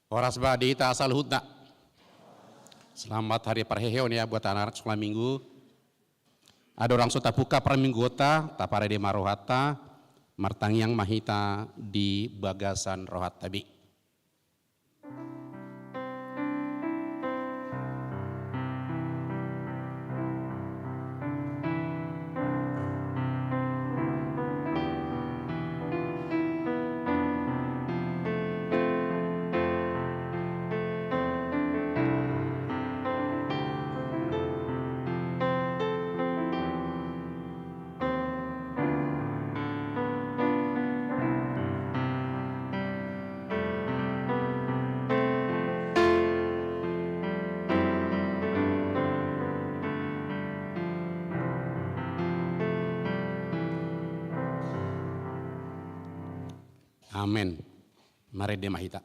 Horas badita asal hutna. Selamat hari perheheon ya buat anak-anak sekolah minggu. Ada orang sudah buka per minggota, tapare di marohata, martangyang mahita di bagasan rohat tabi. Amin. Mari dia mahita.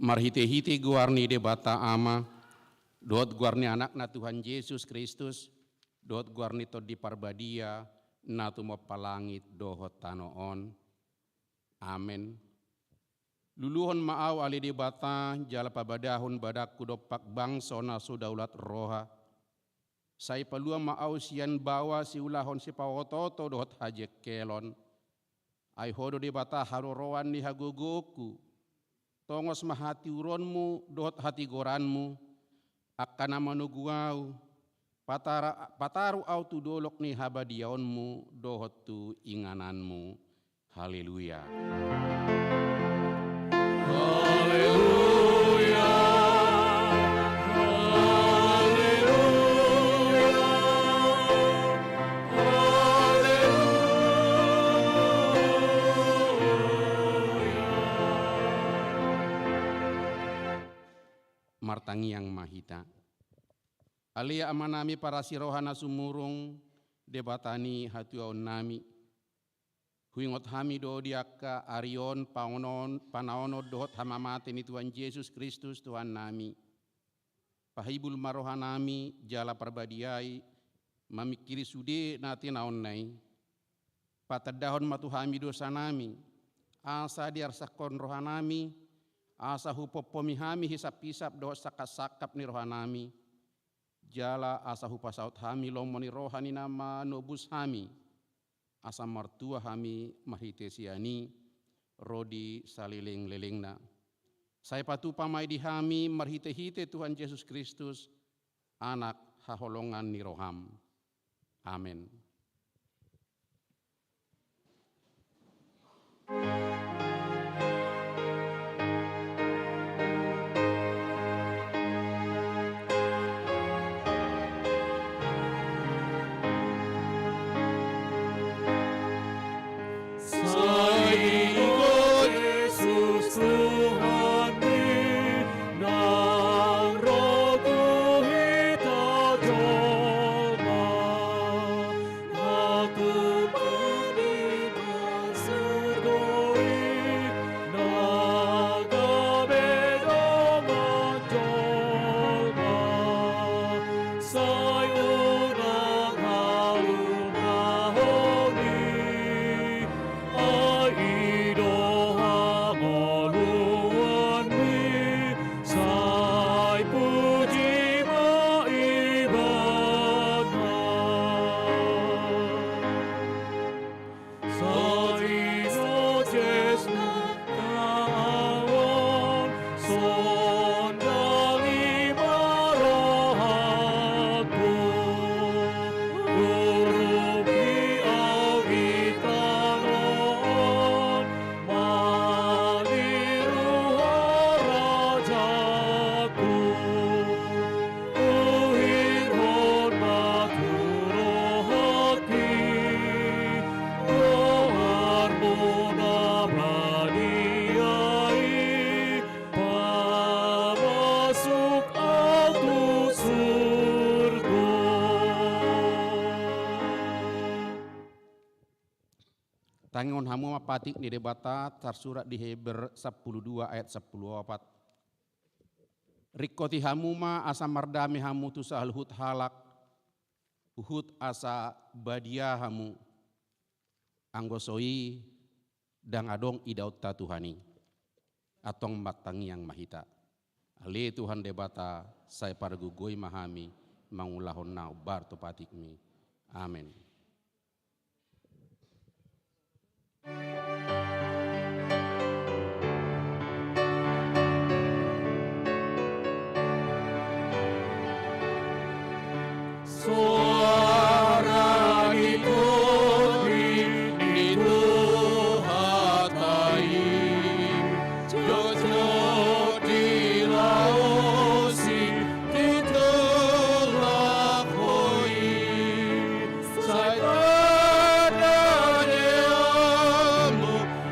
Marhite-hite guarni de bata ama, dot guarni anak na Tuhan Yesus Kristus, dot guarni to di parbadia, na tumo palangit dohot tanoon. Amen. Luluhon maaw ali de bata, jala pabadahon badak kudopak bangso na sudaulat roha. Say palua maaw siyan bawa si ulahon si pawototo dohot hajek kelon. Ay hodo de bata haroroan ni haguguku. Tongos mahati uronmu, dohot hati goranmu, akan manuguau, pataru au tu dolok ni habadiaonmu, dohot tu ingananmu. Haleluya. Haleluya. Martangyang mahita. Alia amanami para sirohana sumurung debatani hatuaon nami. Huingot hami do diaka arion panaono dohot hamamate ni Tuhan Yesus Kristus Tuhan nami. Pahibul marohanami jala perbadiai mamikiri sude nati naon nai. Patadahon matu hami dosa nami. Asa diarsakon rohanami. Asa hupopomi hami hisap-hisap doh sakap-sakap ni rohanami. Jala asa hupasaut hami lomoni rohani nama nobus hami. Asa martua hami mahitesiani rodi saliling-lilingna. Saya patu pamai di hami marhite-hite Tuhan Yesus Kristus anak haholongan ni roham. Amin. Tangon hamu mapatik ni debata tersurat di Heber 12 ayat 14. Rikoti hamu ma asa mardami hamu tu sahal hut halak, uhut asa badia hamu, anggosoi dang adong idaut ta Tuhani, atong matangi yang mahita. Ale Tuhan debata saya pargugoi mahami, mangulahon nau bar to patikmi. Amin. Suara itu hatai, jojo di lausi ditelak hoi, saya tadaniamu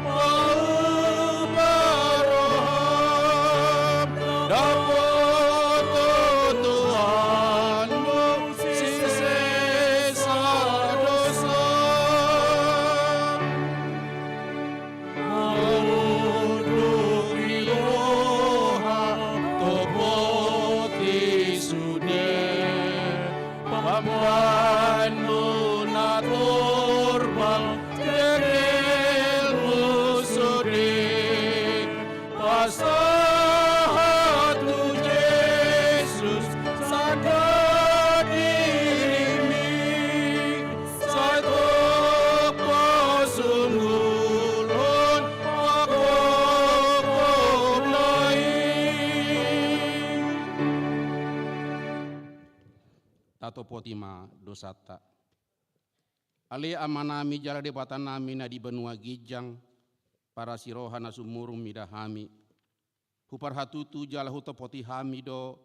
mau baroham, dapat Tuhanmu sisa dosa. Auduk iloha topoti sude, pamanmu na torbang jerelmu sude, pasahatu Yesus sadar dirimu, satu pasungulun pakok lain. Tato potima dosata. Ale amanami jala debatan nami na di benua gijang, para siroha na sumurung midahami. Hupar hatutu jala huto poti hami do,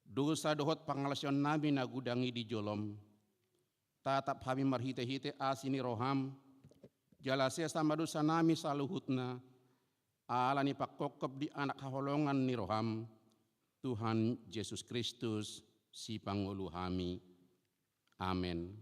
dosa dohot pangalasyon nami na gudangi di jolom. Tatap hami marhite-hite asini roham, jala sama dosa nami saluhutna, ala ni pakokop di anak haholongan ni roham, Tuhan Yesus Kristus si pangulu hami. Amin.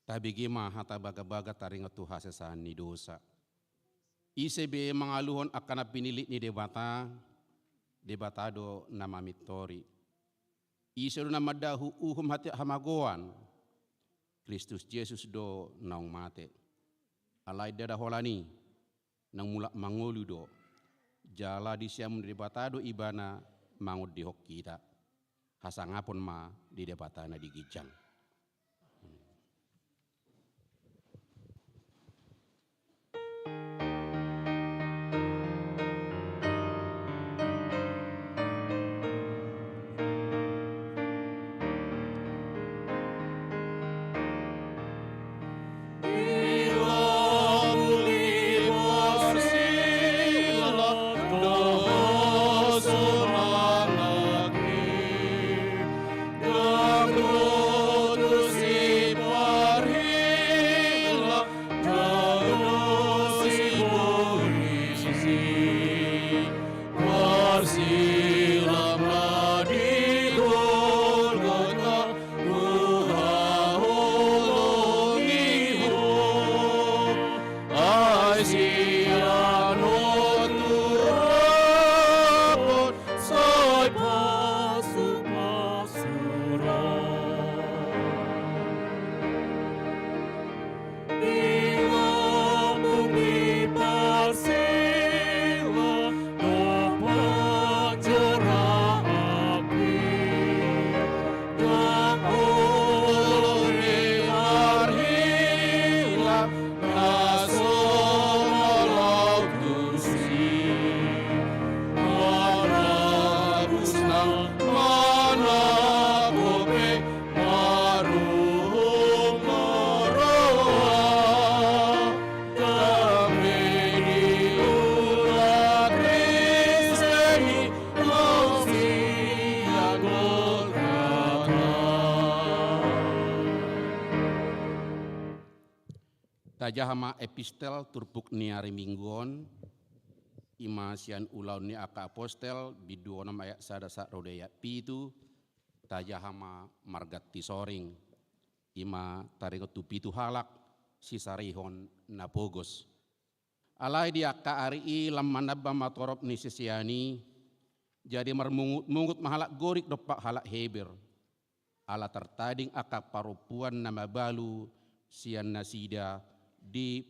Tabigima hata baga-baga taringa tu hasesan ni dosa. ICB mangaluhon akan pinili ni debatado na mamitori. Iso na madahu uhum hati hamagoan. Kristus Yesus do naung mate. Alay dada holani nang mula mangolu do. Jala di siam debatado ibana mangud di hok kita. Hasangapon ma di debatana di gijang. Tajahama epistel turbuk niari mingguon ima sian ulaun ni aka apostel biduonam ayat sadasa rodaya pitu tajahama margat tisoring ima taringotu pitu halak sisarihon napogos. Alai di aka ari lam manabba matorop ni sisiani jadi mermungut mahalak gorik dopak halak heber. Ala tertading aka parupuan nama balu sian nasida di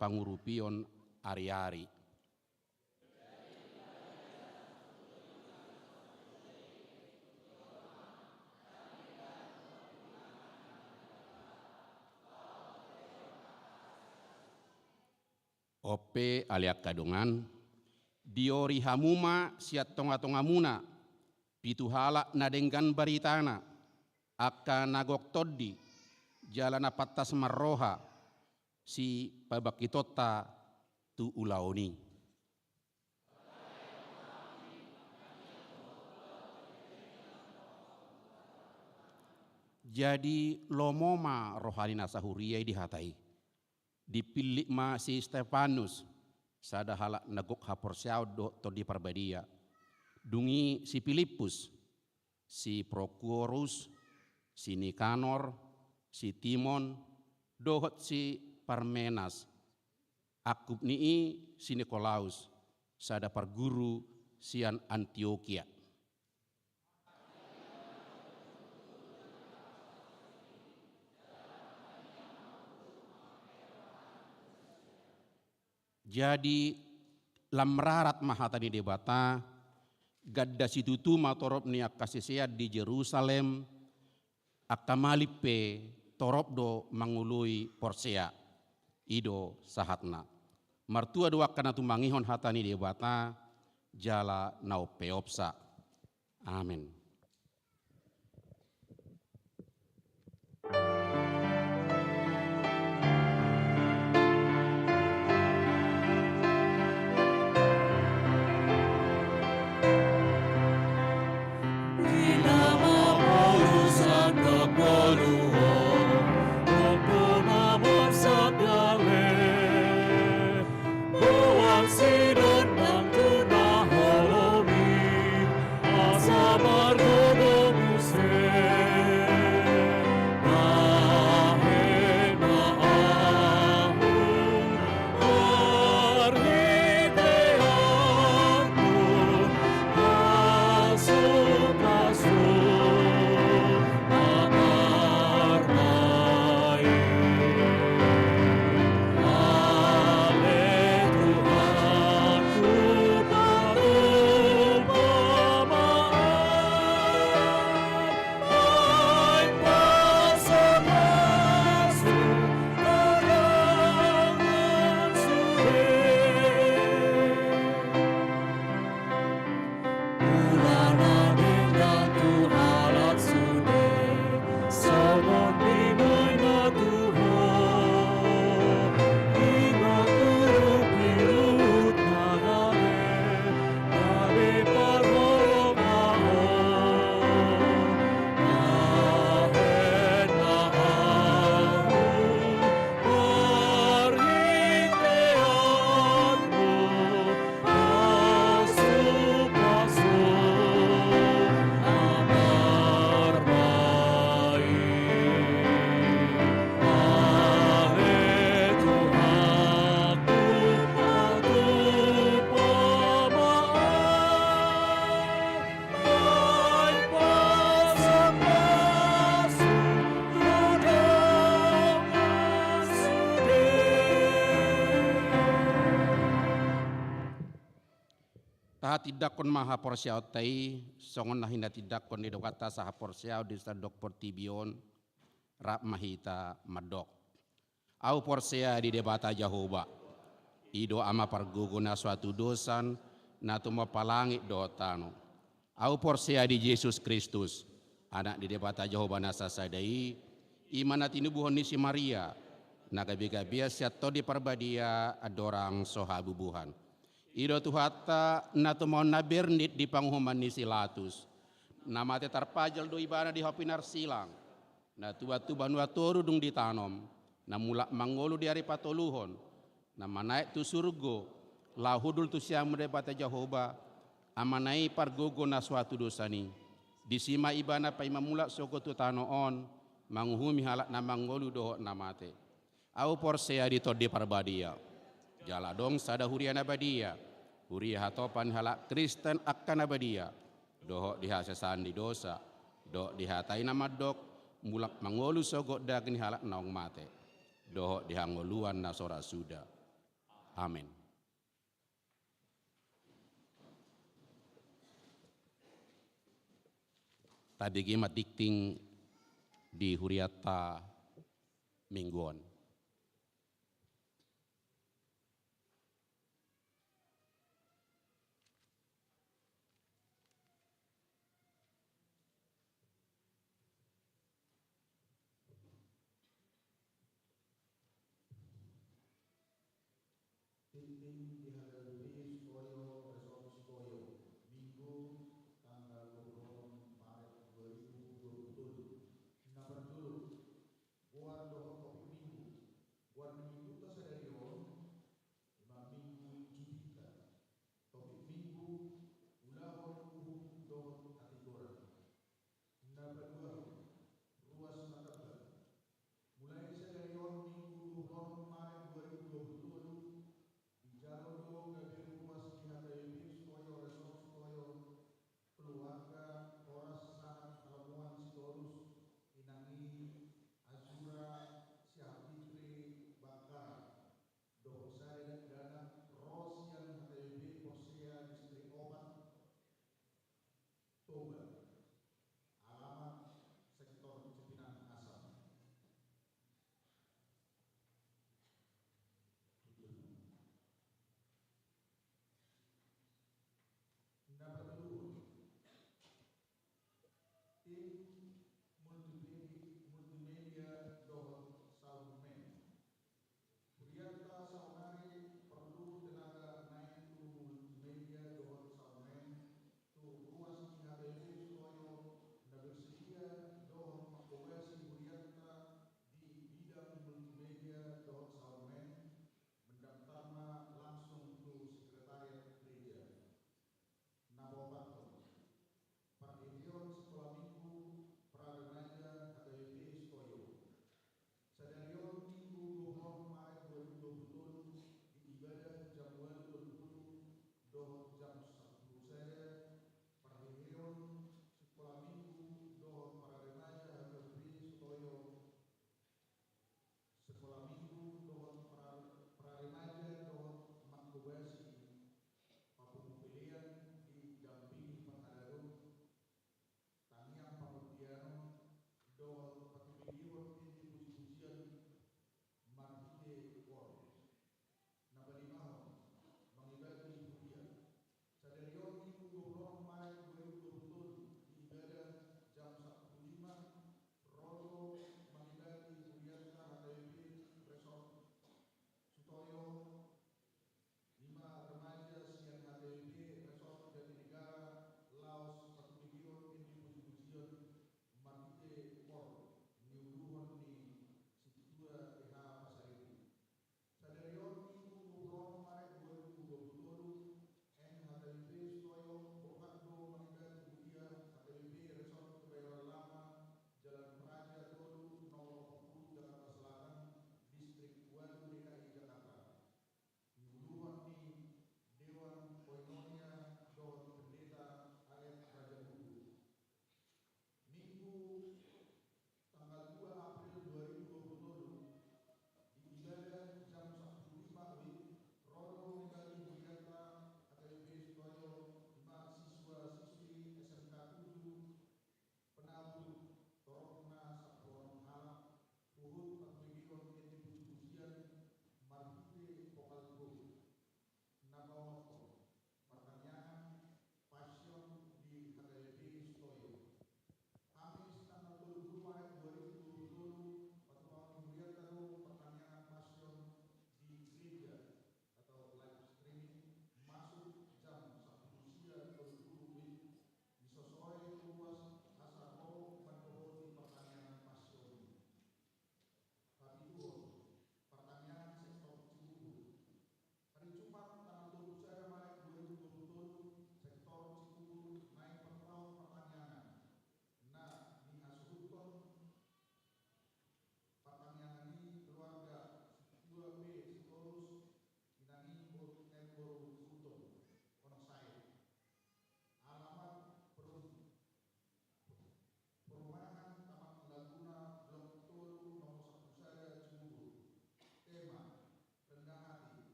pangurupion ari-ari. Ope aliak kadungan, diori hamuma siat tonga-tonga muna, pitu halak nadenggan baritana, akka nagok toddi, jalana patas marroha, si pabakitota tu ulaoni. Jadi lomoma rohani nasahuriyai dihatai. Dipilih ma si Stefanus sada halak nagok haporsiao do to di parbadia. Dungi si Filipus, si Prokorus, si Nikanor, si Timon, dohot si Parmenas, akub nii si Nikolaus, sada parguru sian Antioquia. Jadi lamrarat mahatani debata, gadda situtu matorop ni akasisia di Jerusalem, akamalipe torop do mangului Porsea. Ido sahatna. Martua dua kana tumangihon hatani debata jala nau peopsa. Amin. Sidon nang tunah holomi, asa tidak kon maha porsiao tai songon na hinda tidak kon di dokata saha porsiao di stadok portibion rap mahita madok. Au porsea di debata Jehovah. Ido ama parguguna suatu dosan na tumo palangit dotano. Au porsea di Yesus Kristus. Anak di debata Jehovah nasa sadai. Imana tinubuhon ni si Maria. Nagabi-gabi siato di parbadia adorang sohabubuhan. Ido tuhata na tumo nabernit di panghuman ni silatus. Namate tarpajal do ibana di hopinar silang. Na tuba-tuba nua toru dung ditanom. Na mulak mangolu di hari patoluhon. Na manaik tu surgo. Lahudul tu siang mendebata Jehovah. Amanai pargogo na suatu dosani. Disima ibana pa imamulak soko tu tanoon. Manguhumi halak na mangolu dohok namate. Au porsea di todi parbadia. Jala dong sada huria nabadia. Huria hatopan halak Kristen akan nabadia. Dohok dihasesan di dosa. Dohok dihatai nama dok. Mulak mangolu sogok dagni halak naong mate. Dohok dihangoluan nasora suda. Amin. Tadi gimat dikting di huriata mingguan. Azura Syafitri Bangkara.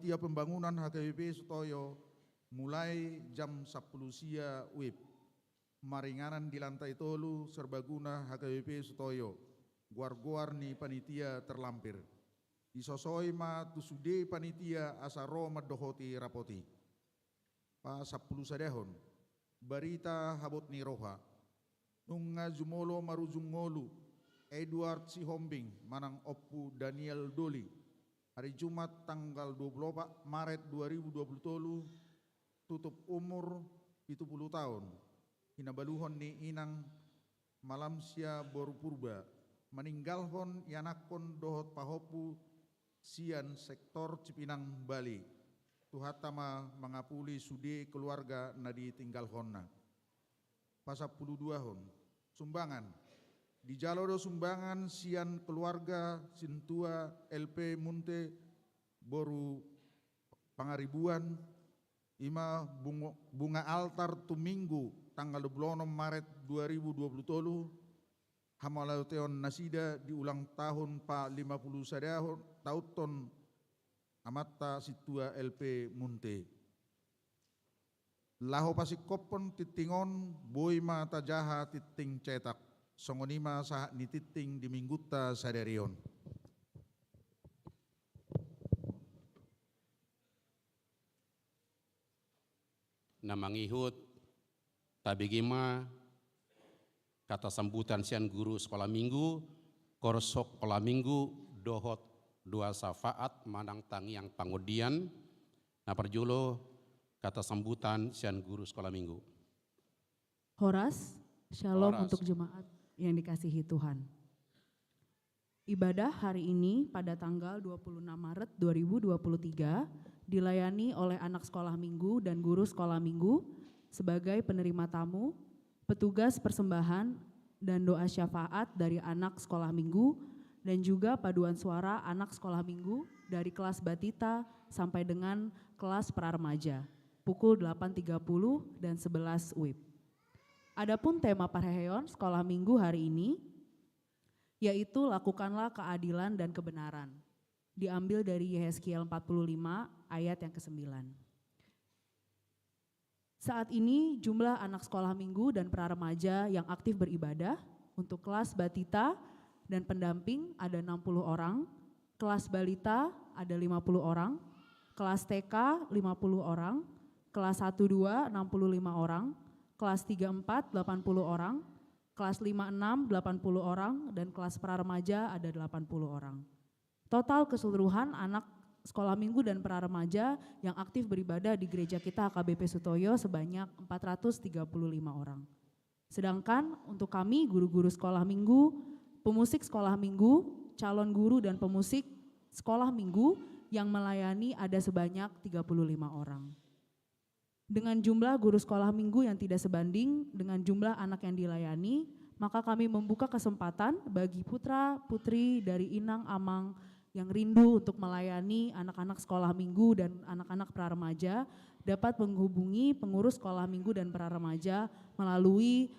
panitia pembangunan HKBP Sutoyo mulai jam 10 sia WIB. Maringanan di lantai tolu serbaguna HKBP Sutoyo. Guar-guar ni panitia terlampir. Isosoi ma tusude panitia asaro madohoti rapoti. Pa 10 sadehon. Barita habot ni roha. Nunga jumolo marujungolu. Edward Sihombing manang oppu Daniel Doli. Hari Jumat tanggal 24 Maret 2020 tutup umur 70 tahun. Hinabaluhon ni inang malamsia boru purba. Meninggalhon yanakon dohot pahopu sian sektor Cipinang Bali. Tuhatama mengapuli sudi keluarga nadi tinggalhonna. Pasapuluh 2 hon. Sumbangan. Di jalodo sumbangan sian keluarga Sintua LP Munte boru pangaribuan ima bunga altar tu minggu tanggal 26 Maret 2020 hamalauteon nasida di ulang tahun pa 50 sadahun tauton amatta Situa LP Munte. Laho pasikopon titingon boima tajaha titing cetak. Songonima saat nititing di mingguta sadarion. Namangihut tabigima kata sambutan sian guru sekolah minggu, korsok sekolah minggu, dohot dua safaat manang tangiang pangudian, naparjulo kata sambutan sian guru sekolah minggu. Horas, shalom Horas. untuk jemaat yang dikasihi Tuhan. Ibadah hari ini pada tanggal 26 Maret 2023 dilayani oleh anak sekolah minggu dan guru sekolah minggu sebagai penerima tamu, petugas persembahan dan doa syafaat dari anak sekolah minggu dan juga paduan suara anak sekolah minggu dari kelas batita sampai dengan kelas praremaja pukul 8.30 dan 11 WIB. Adapun tema Parheon sekolah minggu hari ini yaitu lakukanlah keadilan dan kebenaran. Diambil dari Yehezkiel 45 ayat yang ke-9. Saat ini jumlah anak sekolah minggu dan praremaja yang aktif beribadah untuk kelas batita dan pendamping ada 60 orang, kelas balita ada 50 orang, kelas TK 50 orang, kelas 1-2 65 orang, kelas 3-4 80 orang, kelas 5-6 80 orang, dan kelas praremaja ada 80 orang. Total keseluruhan anak sekolah minggu dan praremaja yang aktif beribadah di gereja kita HKBP Sutoyo sebanyak 435 orang. Sedangkan untuk kami guru-guru sekolah minggu, pemusik sekolah minggu, calon guru dan pemusik sekolah minggu yang melayani ada sebanyak 35 orang. Dengan jumlah guru sekolah minggu yang tidak sebanding dengan jumlah anak yang dilayani, maka kami membuka kesempatan bagi putra-putri dari Inang Amang yang rindu untuk melayani anak-anak sekolah minggu dan anak-anak praremaja dapat menghubungi pengurus sekolah minggu dan praremaja melalui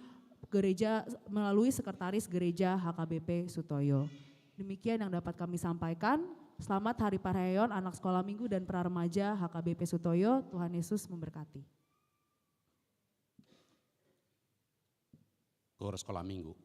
sekretaris gereja HKBP Sutoyo. Demikian yang dapat kami sampaikan. Selamat Hari Parheon anak sekolah minggu dan praremaja HKBP Sutoyo. Tuhan Yesus memberkati. Guru sekolah minggu.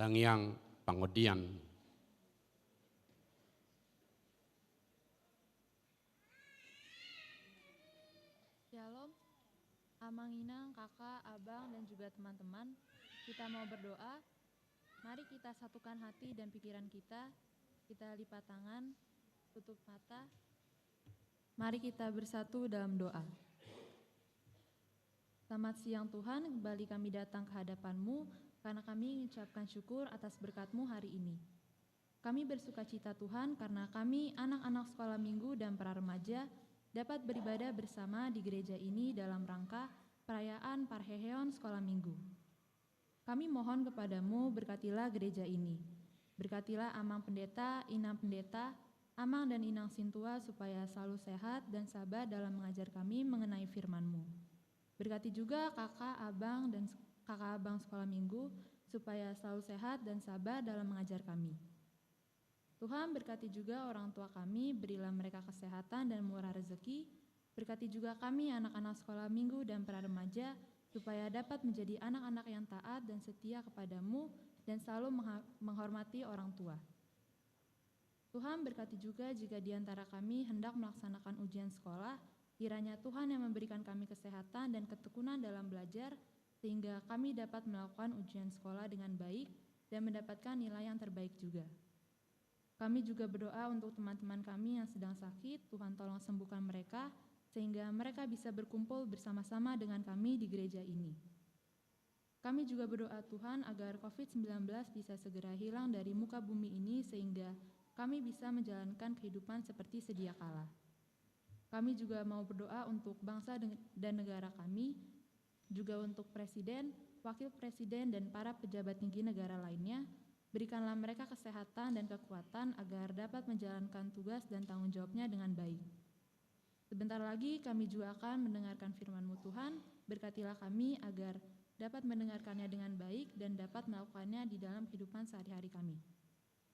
Tangiang pangodian. Shalom, Amanginang, kakak, abang, dan juga teman-teman. Kita mau berdoa. Mari kita satukan hati dan pikiran kita. Kita lipat tangan, tutup mata. Mari kita bersatu dalam doa. Selamat siang Tuhan, kembali kami datang ke hadapan-Mu karena kami mengucapkan syukur atas berkat-Mu hari ini. Kami bersuka cita Tuhan karena kami anak-anak sekolah minggu dan para remaja dapat beribadah bersama di gereja ini dalam rangka perayaan Parheheon sekolah minggu. Kami mohon kepadamu berkatilah gereja ini. Berkatilah Amang Pendeta, Inang Pendeta, Amang dan Inang Sintua supaya selalu sehat dan sabar dalam mengajar kami mengenai firman-Mu. Berkati juga kakak, abang, dan kakak abang sekolah minggu supaya selalu sehat dan sabar dalam mengajar kami. Tuhan berkati juga orang tua kami, berilah mereka kesehatan dan murah rezeki. Berkati juga kami anak-anak sekolah minggu dan para remaja supaya dapat menjadi anak-anak yang taat dan setia kepadamu dan selalu menghormati orang tua. Tuhan berkati juga jika di antara kami hendak melaksanakan ujian sekolah, kiranya Tuhan yang memberikan kami kesehatan dan ketekunan dalam belajar, sehingga kami dapat melakukan ujian sekolah dengan baik dan mendapatkan nilai yang terbaik juga. Kami juga berdoa untuk teman-teman kami yang sedang sakit, Tuhan tolong sembuhkan mereka, sehingga mereka bisa berkumpul bersama-sama dengan kami di gereja ini. Kami juga berdoa Tuhan agar COVID-19 bisa segera hilang dari muka bumi ini, sehingga kami bisa menjalankan kehidupan seperti sedia kala. Kami juga mau berdoa untuk bangsa dan negara kami, juga untuk presiden, wakil presiden, dan para pejabat tinggi negara lainnya. Berikanlah mereka kesehatan dan kekuatan agar dapat menjalankan tugas dan tanggung jawabnya dengan baik. Sebentar lagi kami juga akan mendengarkan firman-Mu Tuhan, berkatilah kami agar dapat mendengarkannya dengan baik dan dapat melakukannya di dalam kehidupan sehari-hari kami.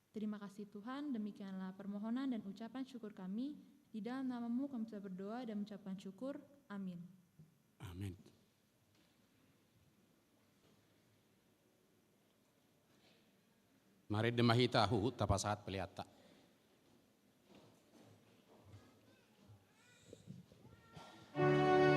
Terima kasih Tuhan, demikianlah permohonan dan ucapan syukur kami. Di dalam nama-Mu kami bisa berdoa dan mengucapkan syukur. Amin. Amin. Mari demahita hu tapasahat peliata. Tuhan,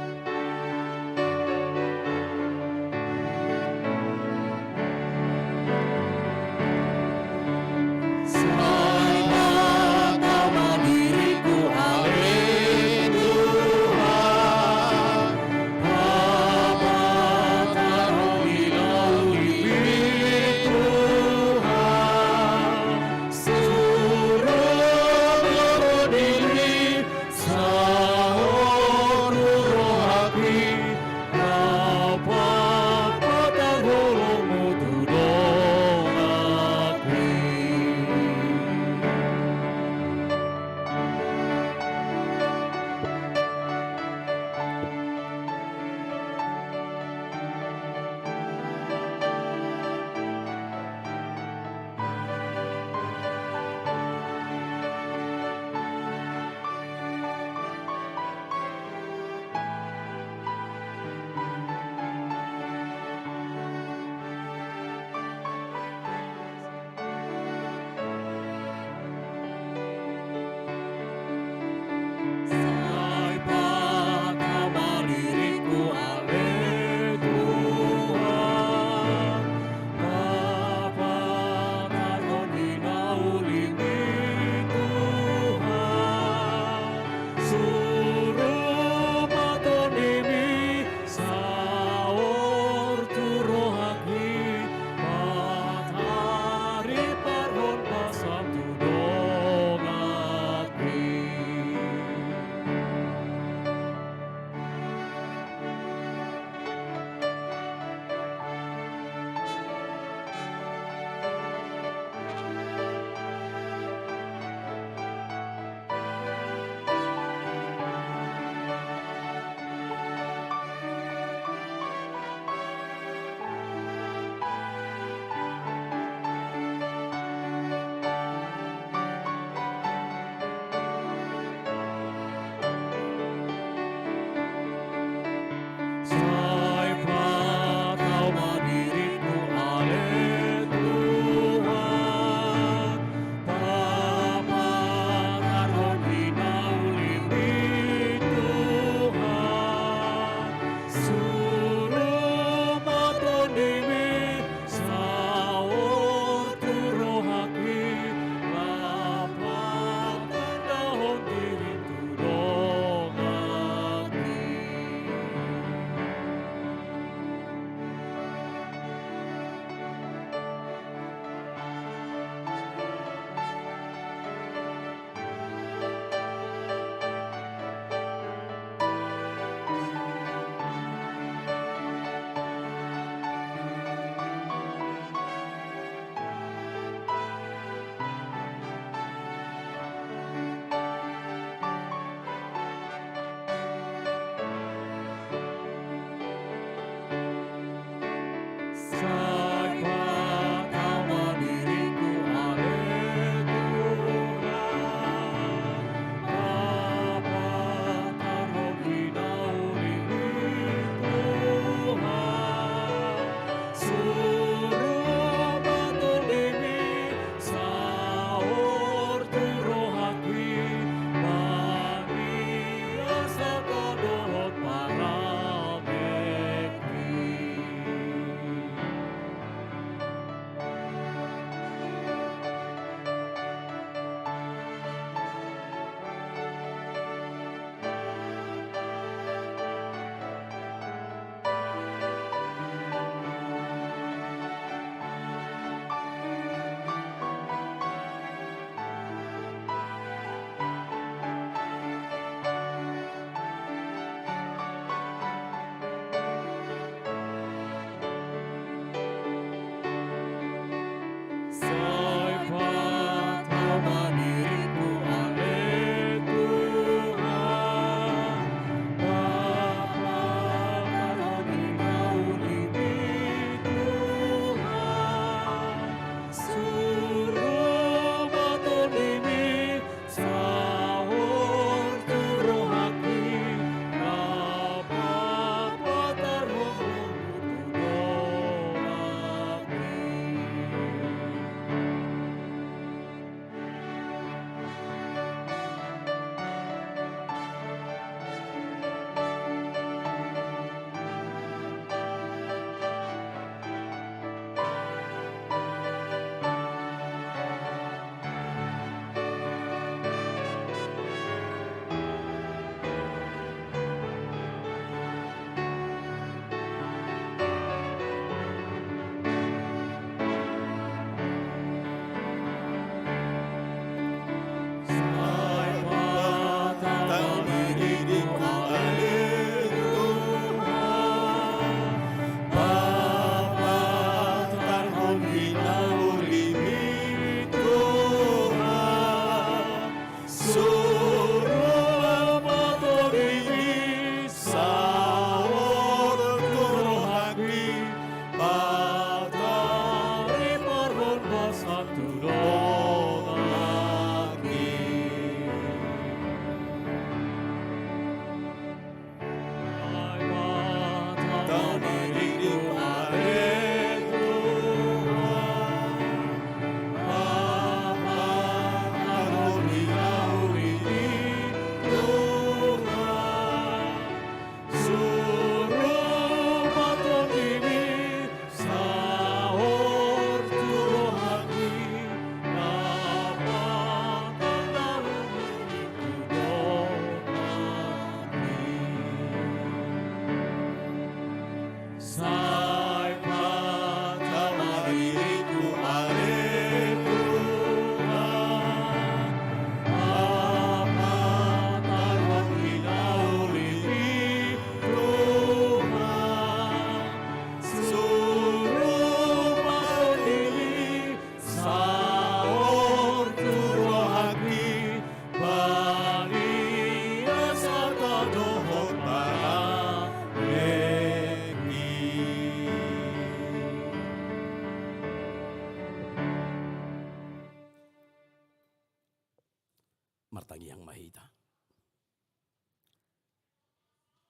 martangi yang mahita.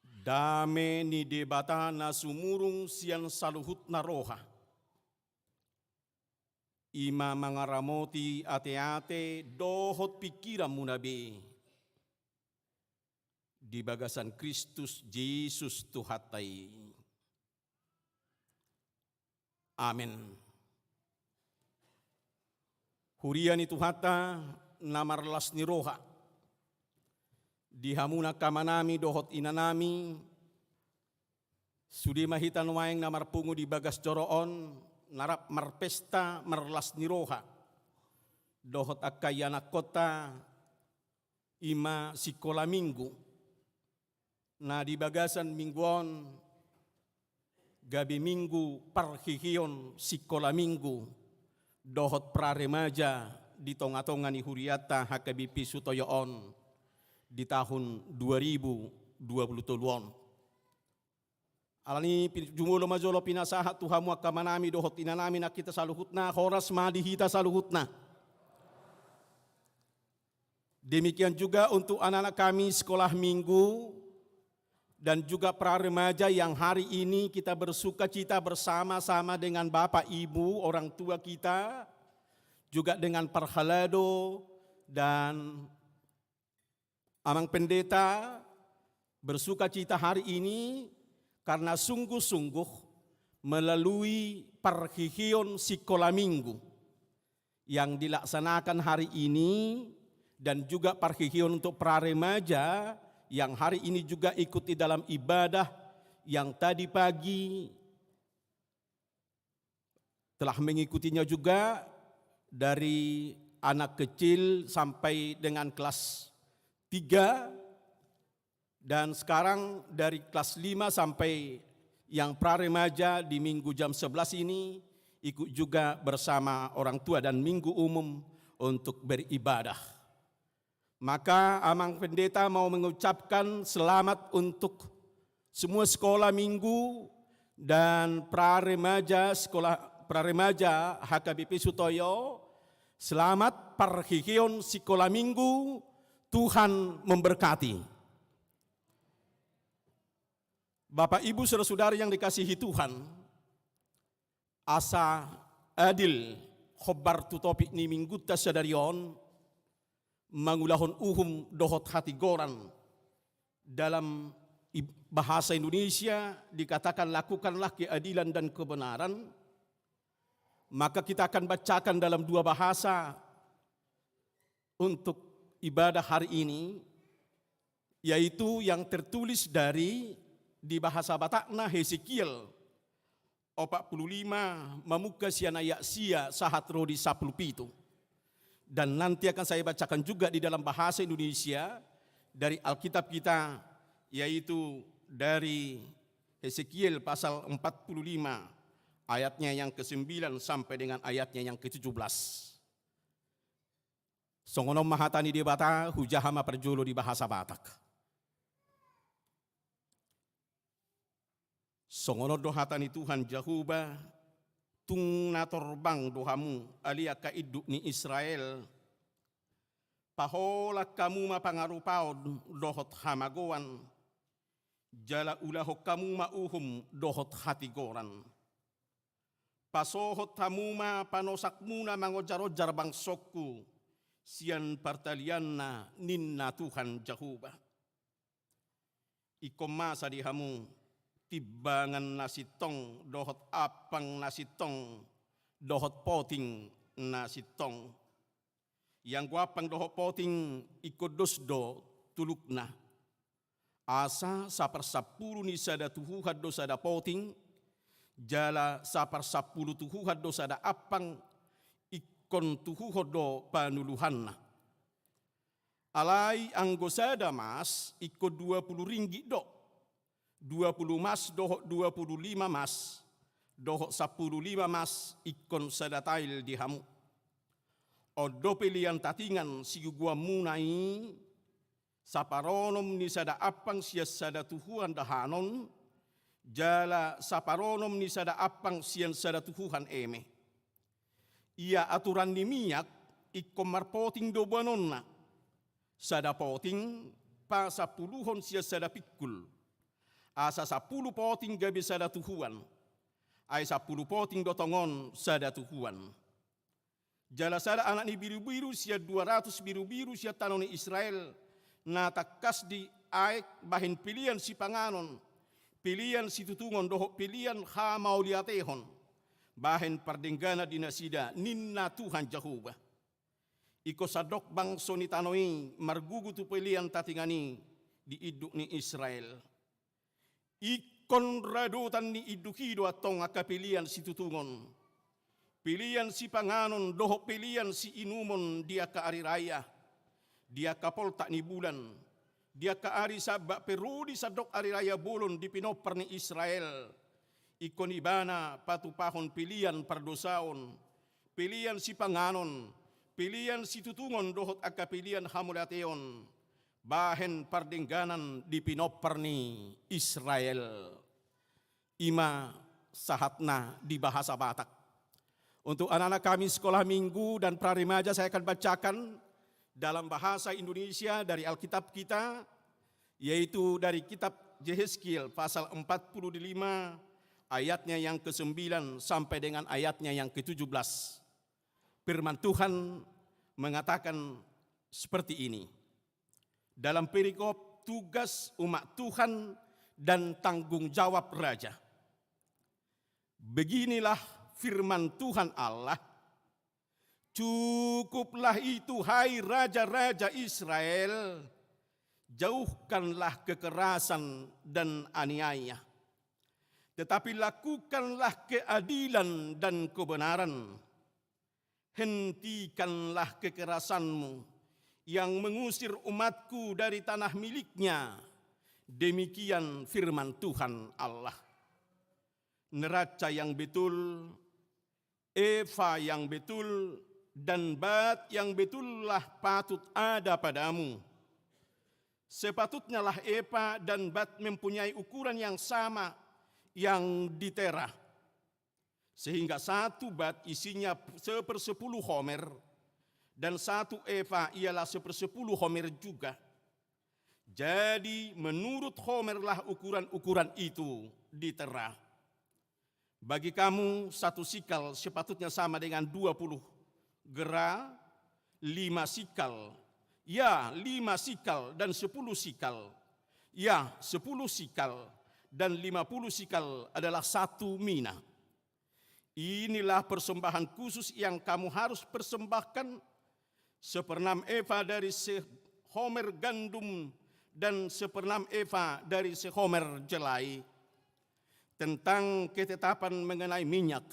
Dame ni debata na sumurung sian saluhut na roha. Ima mangaramoti ate-ate dohot pikiran munabe. Di bagasan Kristus Yesus Tuhatai. Amin. Hurian itu hata namarlas ni roha. Dihamuna kamanami dohot inanami. Sudi mahitan waeng namarpungu di bagas joroon. Narap marpesta marlas ni roha. Dohot akayana kota. Ima sikola minggu. Na di bagasan mingguon. Gabi minggu parhihion sikola minggu. Dohot praremaja di tonga-tonga ni huriata hakabipi sutoyoon. Di tahun 2020. Alani jumulo majolo pinasahat tuhamu akamanami dohot inanami na kita saluhutna horas madihita saluhutna. Demikian juga untuk anak-anak kami sekolah minggu dan juga praremaja yang hari ini kita bersuka cita bersama-sama dengan Bapak Ibu orang tua kita, juga dengan Parhalado dan Amang Pendeta bersuka cita hari ini karena sungguh-sungguh melalui parhihion sikola minggu yang dilaksanakan hari ini dan juga parhihion untuk praremaja yang hari ini juga ikuti dalam ibadah yang tadi pagi telah mengikutinya juga dari anak kecil sampai dengan kelas 3 dan sekarang dari kelas 5 sampai yang praremaja di minggu jam 11 ini ikut juga bersama orang tua dan minggu umum untuk beribadah. Maka Amang Pendeta mau mengucapkan selamat untuk semua sekolah minggu dan praremaja HKBP Sutoyo. Selamat parhihion sekolah minggu. Tuhan memberkati. Bapak Ibu saudara-saudara yang dikasihi Tuhan, asa adil khobar tutopik ni mingguta sadarion mangulahon dohot hati goran. Dalam bahasa Indonesia dikatakan lakukanlah keadilan dan kebenaran. Maka kita akan bacakan dalam 2 bahasa untuk ibadah hari ini, yaitu yang tertulis di bahasa Batakna Hesekiel 45 mamuka siana yaksia sahat rodi 10 dan nanti akan saya bacakan juga di dalam bahasa Indonesia dari Alkitab kita, yaitu dari Hesekiel pasal 45 ayatnya yang ke-9 sampai dengan ayatnya yang ke-17. Songonom mahatani di bata hujahama perjolo di bahasa Batak. Songono dohatani Tuhan Jahuba tung natorbang dohamu alia kaiduk ni Israel. Pahola kamu mapangarupaod dohot hamagoan. Jala ulahok kamu mauhum dohot hatigoran. Pasohot hamuma panosak muna mangojar-ojar bangsokku. Sian partalianna ninna Tuhan Jahuba. Ikomasa dihamu tibangan nasi tong dohot apang nasi tong dohot poting nasi tong. Yang guapang dohot poting ikodos do tulukna. Asa sapar 10 ni sada tuhuhad do sada poting. Jala sapar 10 tuhuhad do sada apang kon tuhu hodo panuluhanna. Alai anggosada mas ikut 20 ringgit do. 20 mas dohok 25 mas. Dohok 15 mas ikon sadatail dihamu. Odo pilihan tatingan si gua munai. Saparonom ni sada apang sia sada tuhuan dahanon. Jala saparonom ni sada apang sian sada tuhuan eme. Ia aturan ni minyak ikom marpoting do banonna sada poting pa 10 sia sada pikul. Asa 10 poting gabi sada tuhuan. Ay 10 poting dotongon sada tuhuan. Jala sada anak ni biru-biru sia 200 biru-biru sia tanon ni Israel. Na takas di aik bahin pilihan si panganon. Pilihan si tutungon doho pilihan ha mauliatehon. Bahin pardenggana dinasida ninna Tuhan Jehovah. Iko sadok bangso ni tanoi margugu tu pilihan tatingani di iduk ni Israel. Ikon radotan ni idukido atong akapilihan si tutungon. Pilihan si panganon doho pilihan si inumon dia ka ari raya. Dia kapol tak ni bulan. Dia ka ari sabak perudi sadok ari raya bulon di pinopar ni Israel. Ikon ibana patupahon pilihan pardosaon. Pilihan si panganon. Pilihan si tutungon dohot aka pilihan hamulateon. Bahen pardengganan di pinopar ni Israel. Ima sahatna di bahasa Batak. Untuk anak-anak kami sekolah minggu dan praremaja saya akan bacakan dalam bahasa Indonesia dari Alkitab kita. Yaitu dari kitab Yehezkiel pasal 45 ayatnya yang ke-9 sampai dengan ayatnya yang ke-17. Firman Tuhan mengatakan seperti ini. Dalam perikop tugas umat Tuhan dan tanggung jawab raja. Beginilah firman Tuhan Allah. Cukuplah itu hai raja-raja Israel. Jauhkanlah kekerasan dan aniaya. Tetapi lakukanlah keadilan dan kebenaran. Hentikanlah kekerasanmu yang mengusir umatku dari tanah miliknya. Demikian firman Tuhan Allah. Neraca yang betul, Eva yang betul, dan bat yang betullah patut ada padamu. Sepatutnya lah Eva dan bat mempunyai ukuran yang sama yang ditera. Sehingga satu bat isinya 1/10 homer dan satu eva ialah 1/10 homer juga. Jadi menurut homerlah ukuran-ukuran itu ditera. Bagi kamu 1 sikal sepatutnya sama dengan 20 gera, 5 sikal. Ya 5 sikal dan 10 sikal. Ya 10 sikal dan 50 sikal adalah 1 mina. Inilah persembahan khusus yang kamu harus persembahkan 1/6 eva dari sehomer gandum dan 1/6 eva dari sehomer jelai. Tentang ketetapan mengenai minyak,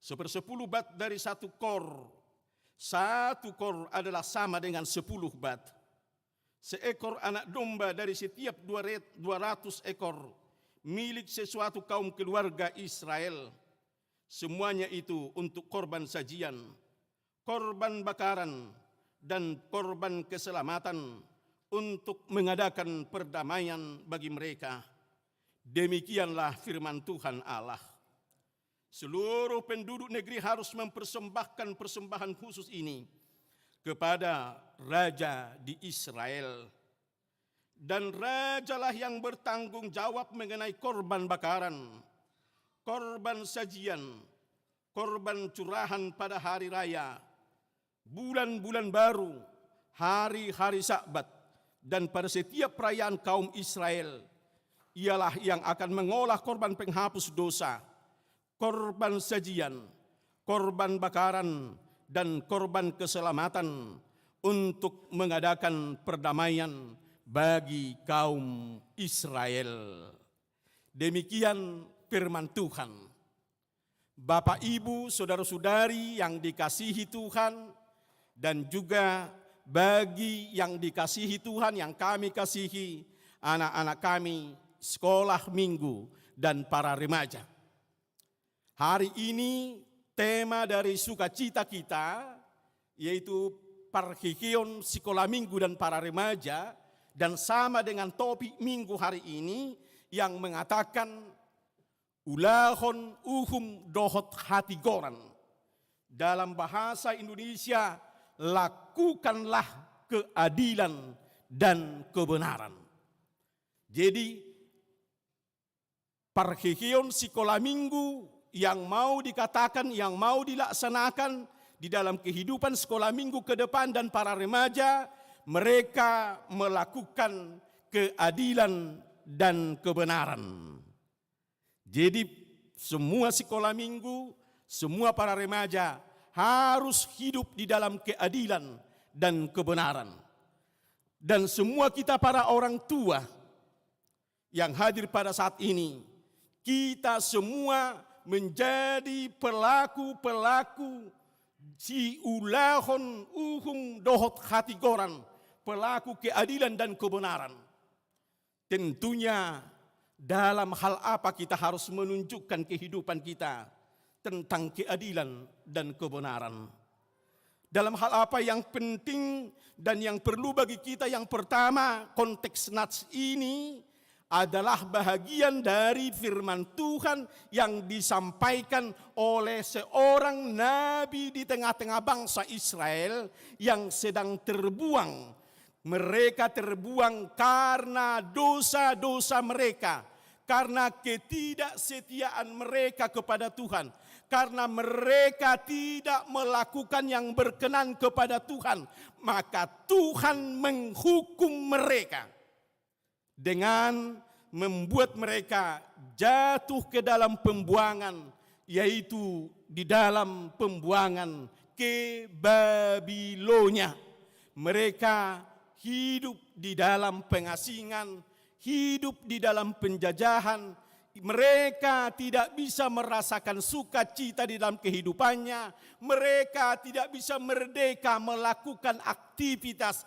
1/10 bat dari 1 kor. 1 kor adalah sama dengan 10 bat. Seekor anak domba dari setiap 200 ekor milik sesuatu kaum keluarga Israel. Semuanya itu untuk korban sajian, korban bakaran, dan korban keselamatan untuk mengadakan perdamaian bagi mereka. Demikianlah firman Tuhan Allah. Seluruh penduduk negeri harus mempersembahkan persembahan khusus ini kepada Raja di Israel. Dan rajalah yang bertanggung jawab mengenai korban bakaran, korban sajian, korban curahan pada hari raya, bulan-bulan baru, hari-hari Sabat, dan pada setiap perayaan kaum Israel. Ialah yang akan mengolah korban penghapus dosa, korban sajian, korban bakaran, dan korban keselamatan untuk mengadakan perdamaian bagi kaum Israel. Demikian firman Tuhan. Bapak, Ibu, saudara-saudari yang dikasihi Tuhan, dan juga bagi yang dikasihi Tuhan, yang kami kasihi, anak-anak kami, sekolah minggu, dan para remaja. Hari ini tema dari sukacita kita, yaitu Parhikion sekolah minggu dan para remaja, dan sama dengan topik minggu hari ini yang mengatakan ulahon uhum dohot hati goran. Dalam bahasa Indonesia, lakukanlah keadilan, dan kebenaran. Jadi parhihion sekolah minggu yang mau dikatakan, yang mau dilaksanakan di dalam kehidupan sekolah minggu ke depan dan para remaja, mereka melakukan keadilan dan kebenaran. Jadi semua sekolah minggu, semua para remaja harus hidup di dalam keadilan dan kebenaran. Dan semua kita para orang tua yang hadir pada saat ini, kita semua menjadi pelaku-pelaku si ulahon uhung dohot hati goran, pelaku keadilan dan kebenaran. Tentunya dalam hal apa kita harus menunjukkan kehidupan kita tentang keadilan dan kebenaran. Dalam hal apa yang penting dan yang perlu bagi kita, yang pertama, konteks nats ini adalah bahagian dari firman Tuhan yang disampaikan oleh seorang nabi di tengah-tengah bangsa Israel yang sedang terbuang. Mereka terbuang karena dosa-dosa mereka, karena ketidaksetiaan mereka kepada Tuhan, karena mereka tidak melakukan yang berkenan kepada Tuhan, maka Tuhan menghukum mereka dengan membuat mereka jatuh ke dalam pembuangan, yaitu di dalam pembuangan ke Babilonia. Mereka hidup di dalam pengasingan, hidup di dalam penjajahan. Mereka tidak bisa merasakan sukacita di dalam kehidupannya. Mereka tidak bisa merdeka melakukan aktivitas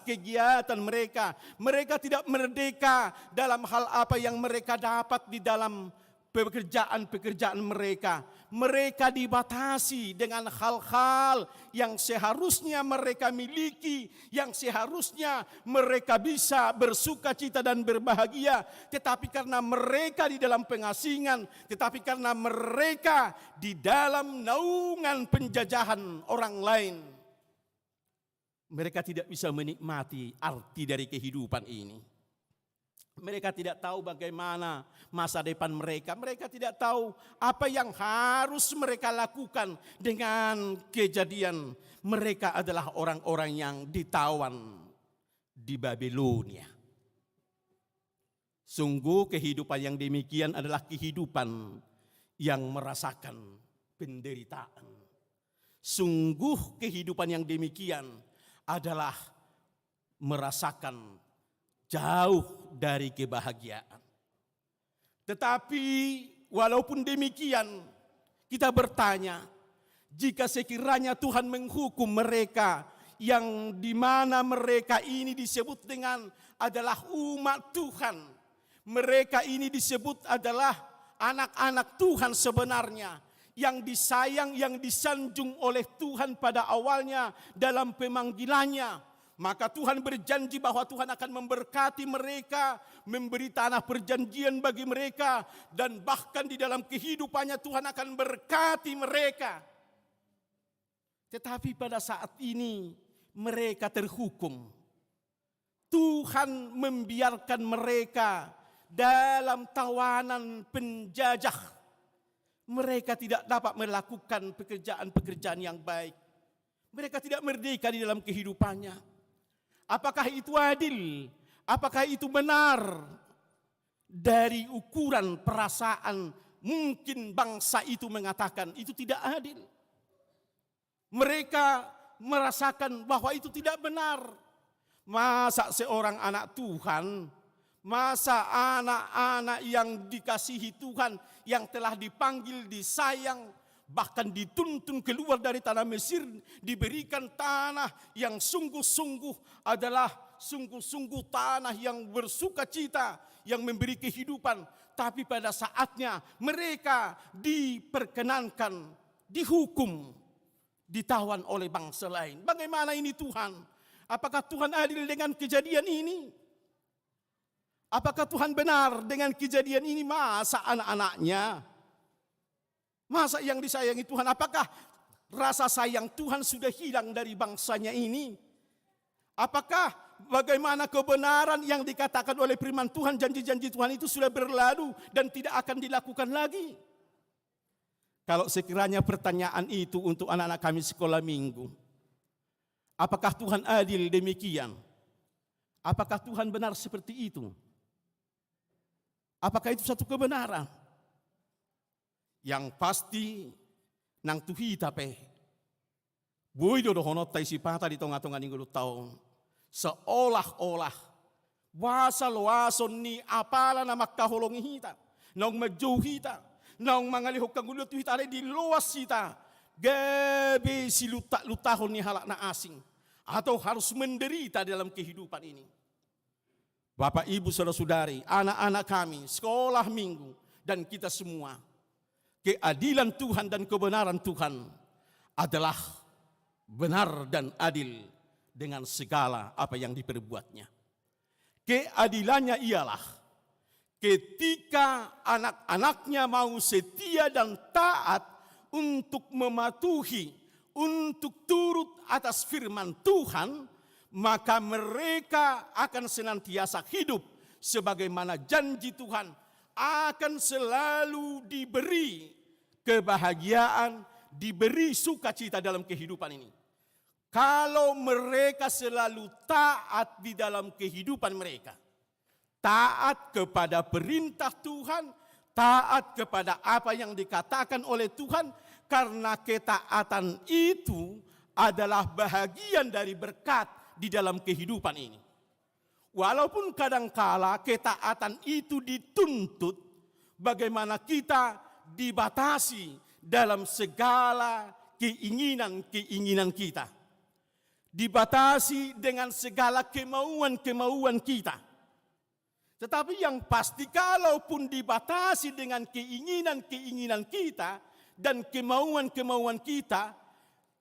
kegiatan mereka. Mereka tidak merdeka dalam hal apa yang mereka dapat di dalam pekerjaan-pekerjaan mereka. Mereka dibatasi dengan hal-hal yang seharusnya mereka miliki, yang seharusnya mereka bisa bersukacita dan berbahagia. Tetapi karena mereka di dalam pengasingan, tetapi karena mereka di dalam naungan penjajahan orang lain, mereka tidak bisa menikmati arti dari kehidupan ini. Mereka tidak tahu bagaimana masa depan mereka. Mereka tidak tahu apa yang harus mereka lakukan dengan kejadian mereka adalah orang-orang yang ditawan di Babilonia. Sungguh kehidupan yang demikian adalah kehidupan yang merasakan penderitaan. Sungguh kehidupan yang demikian adalah merasakan jauh dari kebahagiaan. Tetapi walaupun demikian, kita bertanya, jika sekiranya Tuhan menghukum mereka yang di mana mereka ini disebut dengan adalah umat Tuhan, mereka ini disebut adalah anak-anak Tuhan sebenarnya, yang disayang, yang disanjung oleh Tuhan pada awalnya dalam pemanggilannya, maka Tuhan berjanji bahwa Tuhan akan memberkati mereka, memberi tanah perjanjian bagi mereka, dan bahkan di dalam kehidupannya Tuhan akan berkati mereka. Tetapi pada saat ini mereka terhukum. Tuhan membiarkan mereka dalam tawanan penjajah. Mereka tidak dapat melakukan pekerjaan-pekerjaan yang baik. Mereka tidak merdeka di dalam kehidupannya. Apakah itu adil? Apakah itu benar? Dari ukuran perasaan mungkin bangsa itu mengatakan itu tidak adil. Mereka merasakan bahwa itu tidak benar. Masa seorang anak Tuhan, masa anak-anak yang dikasihi Tuhan, yang telah dipanggil, disayang, bahkan dituntun keluar dari tanah Mesir, diberikan tanah yang sungguh-sungguh adalah sungguh-sungguh tanah yang bersukacita, yang memberi kehidupan. Tapi pada saatnya mereka diperkenankan, dihukum, ditawan oleh bangsa lain. Bagaimana ini Tuhan? Apakah Tuhan adil dengan kejadian ini? Apakah Tuhan benar dengan kejadian ini? Masa anak-anaknya, masa yang disayangi Tuhan, apakah rasa sayang Tuhan sudah hilang dari bangsanya ini? Apakah bagaimana kebenaran yang dikatakan oleh firman Tuhan, janji-janji Tuhan itu sudah berlalu dan tidak akan dilakukan lagi? Kalau sekiranya pertanyaan itu untuk anak-anak kami sekolah minggu, apakah Tuhan adil demikian? Apakah Tuhan benar seperti itu? Apakah itu satu kebenaran? Yang pasti nang tuhita pe. Boy do honot tai sipata di tonga-tonga ninggu taong. Seolah-olah wasal-wason ni apala na makkaholong hita. Nang majuh hita. Nang mangalihok kang gulut hita di luas hita. Gabi si luta-lutahon ni halak na asing. Atau harus menderita dalam kehidupan ini. Bapak, Ibu, saudara-saudari, anak-anak kami, sekolah minggu, dan kita semua. Keadilan Tuhan dan kebenaran Tuhan adalah benar dan adil dengan segala apa yang diperbuatnya. Keadilannya ialah ketika anak-anaknya mau setia dan taat untuk mematuhi, untuk turut atas firman Tuhan, maka mereka akan senantiasa hidup sebagaimana janji Tuhan, akan selalu diberi kebahagiaan, diberi sukacita dalam kehidupan ini. Kalau mereka selalu taat di dalam kehidupan mereka, taat kepada perintah Tuhan, taat kepada apa yang dikatakan oleh Tuhan, karena ketaatan itu adalah bahagian dari berkat di dalam kehidupan ini. Walaupun kadangkala ketaatan itu dituntut, bagaimana kita dibatasi dalam segala keinginan-keinginan kita. Dibatasi dengan segala kemauan-kemauan kita. Tetapi yang pasti kalaupun dibatasi dengan keinginan-keinginan kita dan kemauan-kemauan kita,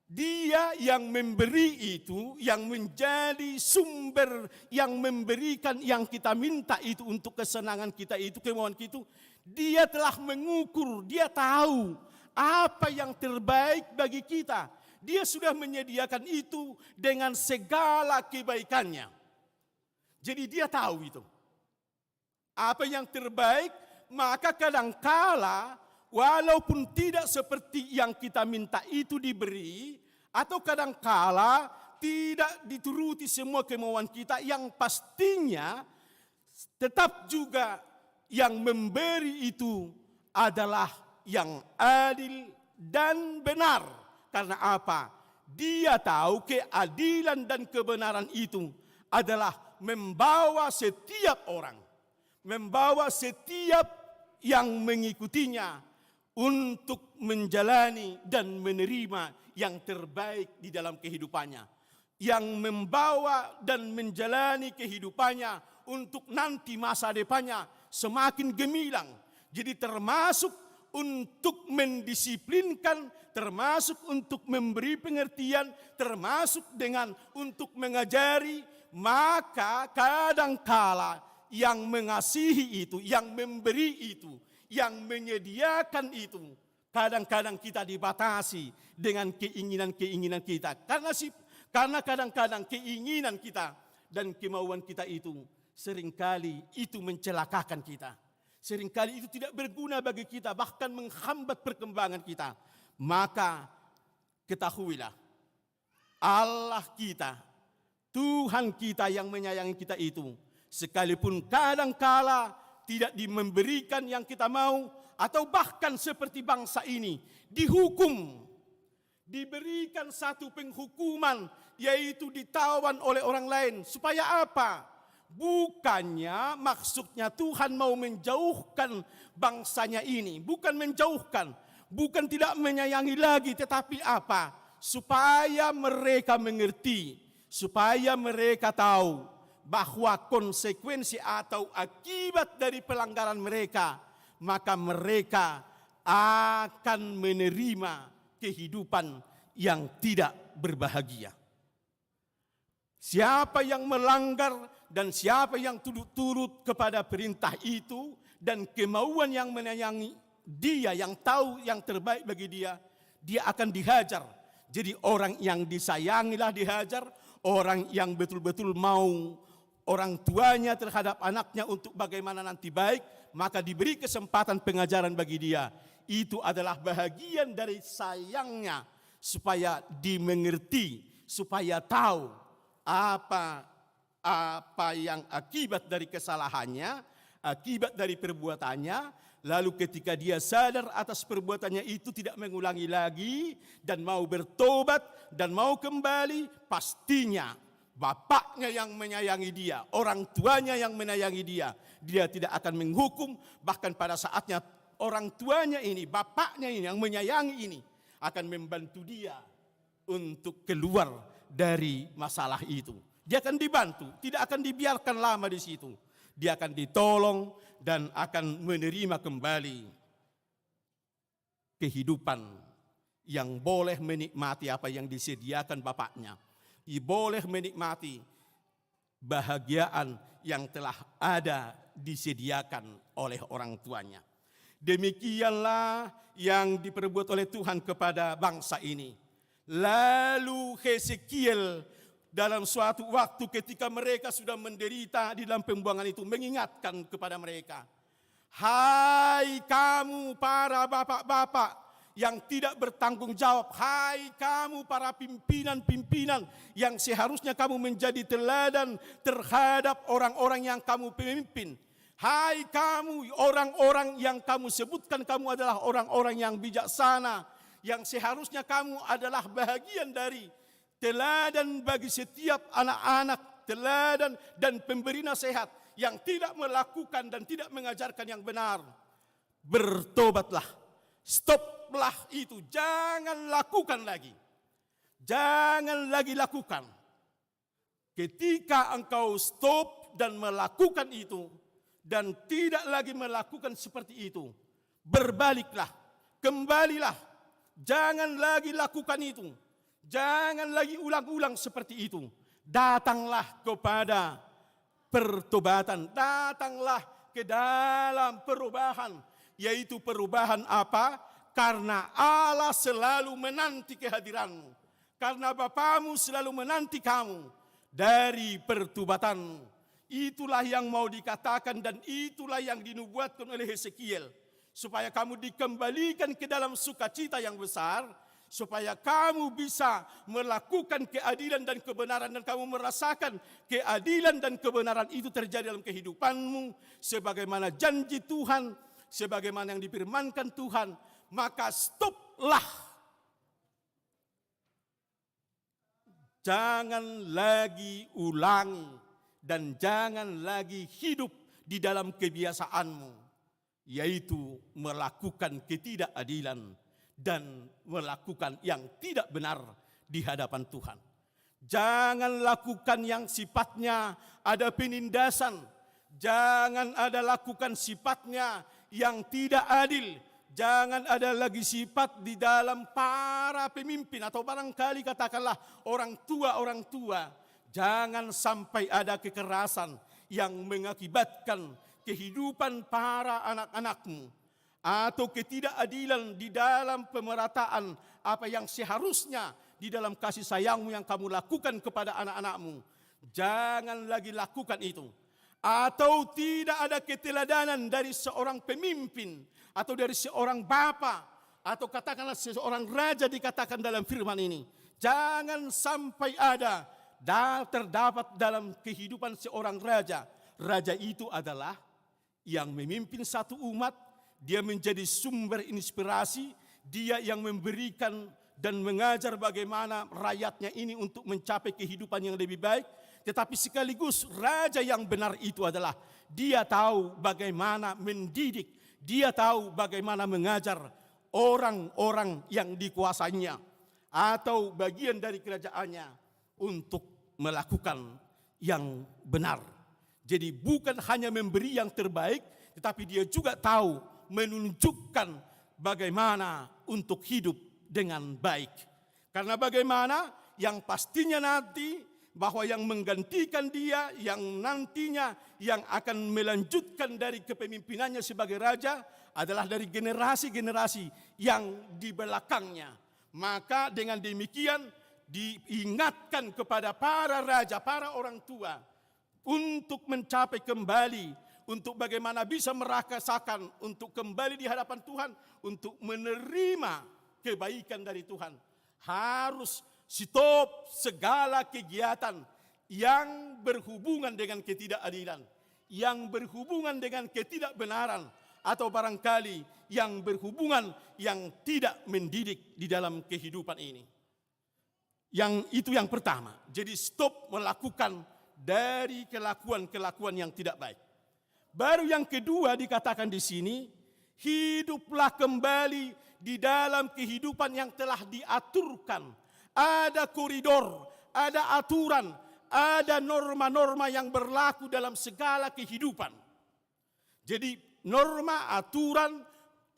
Dia yang memberi itu, yang menjadi sumber, yang memberikan yang kita minta itu untuk kesenangan kita itu, kemauan kita itu, Dia telah mengukur, Dia tahu apa yang terbaik bagi kita. Dia sudah menyediakan itu dengan segala kebaikannya. Jadi Dia tahu itu. Apa yang terbaik, maka kadangkala walaupun tidak seperti yang kita minta itu diberi, atau kadangkala tidak dituruti semua kemauan kita, yang pastinya tetap juga yang memberi itu adalah yang adil dan benar. Karena apa? Dia tahu keadilan dan kebenaran itu adalah membawa setiap orang, membawa setiap yang mengikutinya untuk menjalani dan menerima yang terbaik di dalam kehidupannya. Yang membawa dan menjalani kehidupannya untuk nanti masa depannya semakin gemilang. Jadi termasuk untuk mendisiplinkan, termasuk untuk memberi pengertian, termasuk dengan untuk mengajari, maka kadangkala yang mengasihi itu, yang memberi itu, yang menyediakan itu, kadang-kadang kita dibatasi dengan keinginan-keinginan kita. Karena kadang-kadang keinginan kita dan kemauan kita itu seringkali itu mencelakakan kita. Seringkali itu tidak berguna bagi kita, bahkan menghambat perkembangan kita. Maka ketahuilah, Allah kita, Tuhan kita yang menyayangi kita itu, sekalipun kadangkala tidak memberikan yang kita mau, atau bahkan seperti bangsa ini dihukum, diberikan satu penghukuman, yaitu ditawan oleh orang lain. Supaya apa? Bukannya maksudnya Tuhan mau menjauhkan bangsanya ini, bukan menjauhkan, bukan tidak menyayangi lagi, tetapi apa? Supaya mereka mengerti, supaya mereka tahu bahwa konsekuensi atau akibat dari pelanggaran mereka, maka mereka akan menerima kehidupan yang tidak berbahagia. Siapa yang melanggar dan siapa yang turut kepada perintah itu dan kemauan yang menyayangi dia, yang tahu yang terbaik bagi dia, dia akan dihajar. Jadi orang yang disayangilah dihajar, orang yang betul-betul mau orang tuanya terhadap anaknya untuk bagaimana nanti baik, maka diberi kesempatan pengajaran bagi dia. Itu adalah bahagian dari sayangnya, supaya dimengerti, supaya tahu apa yang akibat dari kesalahannya, akibat dari perbuatannya. Lalu ketika dia sadar atas perbuatannya itu tidak mengulangi lagi dan mau bertobat dan mau kembali, pastinya bapaknya yang menyayangi dia, orang tuanya yang menyayangi dia, dia tidak akan menghukum. Bahkan pada saatnya orang tuanya ini, bapaknya ini yang menyayangi ini akan membantu dia untuk keluar dari masalah itu. Dia akan dibantu, tidak akan dibiarkan lama di situ. Dia akan ditolong dan akan menerima kembali kehidupan yang boleh menikmati apa yang disediakan bapaknya. Dia boleh menikmati bahagiaan yang telah ada disediakan oleh orang tuanya. Demikianlah yang diperbuat oleh Tuhan kepada bangsa ini. Lalu Hesekiel dalam suatu waktu ketika mereka sudah menderita di dalam pembuangan itu mengingatkan kepada mereka, hai kamu para bapak-bapak yang tidak bertanggung jawab, hai kamu para pimpinan-pimpinan yang seharusnya kamu menjadi teladan terhadap orang-orang yang kamu pimpin, hai kamu orang-orang yang kamu sebutkan kamu adalah orang-orang yang bijaksana, yang seharusnya kamu adalah bahagian dari teladan bagi setiap anak-anak, teladan dan pemberi nasihat yang tidak melakukan dan tidak mengajarkan yang benar. Bertobatlah, stoplah itu, jangan lakukan lagi. Jangan lagi lakukan. Ketika engkau stop dan melakukan itu dan tidak lagi melakukan seperti itu, berbaliklah, kembalilah, jangan lagi lakukan itu. Jangan lagi ulang-ulang seperti itu. Datanglah kepada pertobatan. Datanglah ke dalam perubahan. Yaitu perubahan apa? Karena Allah selalu menanti kehadiranmu. Karena Bapamu selalu menanti kamu dari pertobatan. Itulah yang mau dikatakan dan itulah yang dinubuatkan oleh Hesekiel. Supaya kamu dikembalikan ke dalam sukacita yang besar, supaya kamu bisa melakukan keadilan dan kebenaran dan kamu merasakan keadilan dan kebenaran itu terjadi dalam kehidupanmu sebagaimana janji Tuhan, sebagaimana yang difirmankan Tuhan. Maka stoplah, jangan lagi ulangi dan jangan lagi hidup di dalam kebiasaanmu, yaitu melakukan ketidakadilan dan melakukan yang tidak benar di hadapan Tuhan. Jangan lakukan yang sifatnya ada penindasan. Jangan ada lakukan sifatnya yang tidak adil. Jangan ada lagi sifat di dalam para pemimpin atau barangkali katakanlah orang tua. Jangan sampai ada kekerasan yang mengakibatkan kehidupan para anak-anakmu. Atau ketidakadilan di dalam pemerataan apa yang seharusnya di dalam kasih sayangmu yang kamu lakukan kepada anak-anakmu. Jangan lagi lakukan itu. Atau tidak ada keteladanan dari seorang pemimpin atau dari seorang bapa atau katakanlah seorang raja dikatakan dalam firman ini. Jangan sampai ada terdapat dalam kehidupan seorang raja. Raja itu adalah yang memimpin satu umat. Dia menjadi sumber inspirasi, dia yang memberikan dan mengajar bagaimana rakyatnya ini untuk mencapai kehidupan yang lebih baik. Tetapi sekaligus raja yang benar itu adalah dia tahu bagaimana mendidik, dia tahu bagaimana mengajar orang-orang yang dikuasainya atau bagian dari kerajaannya untuk melakukan yang benar. Jadi bukan hanya memberi yang terbaik, tetapi dia juga tahu menunjukkan bagaimana untuk hidup dengan baik. Karena bagaimana yang pastinya nanti bahwa yang menggantikan dia, yang nantinya yang akan melanjutkan dari kepemimpinannya sebagai raja adalah dari generasi-generasi yang di belakangnya. Maka dengan demikian diingatkan kepada para raja, para orang tua untuk mencapai kembali, untuk bagaimana bisa merasakan untuk kembali di hadapan Tuhan, untuk menerima kebaikan dari Tuhan. Harus stop segala kegiatan yang berhubungan dengan ketidakadilan, yang berhubungan dengan ketidakbenaran, atau barangkali yang berhubungan yang tidak mendidik di dalam kehidupan ini. Yang itu yang pertama. Jadi stop melakukan dari kelakuan-kelakuan yang tidak baik. Baru yang kedua dikatakan di sini, hiduplah kembali di dalam kehidupan yang telah diaturkan. Ada koridor, ada aturan, ada norma-norma yang berlaku dalam segala kehidupan. Jadi norma, aturan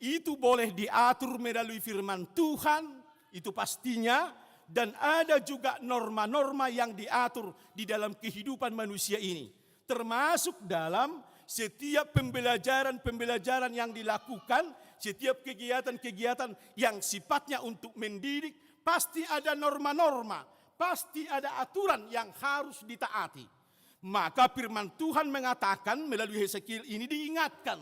itu boleh diatur melalui firman Tuhan, itu pastinya. Dan ada juga norma-norma yang diatur di dalam kehidupan manusia ini. Termasuk dalam setiap pembelajaran-pembelajaran yang dilakukan, setiap kegiatan-kegiatan yang sifatnya untuk mendidik, pasti ada norma-norma, pasti ada aturan yang harus ditaati. Maka firman Tuhan mengatakan melalui Hesekiel ini diingatkan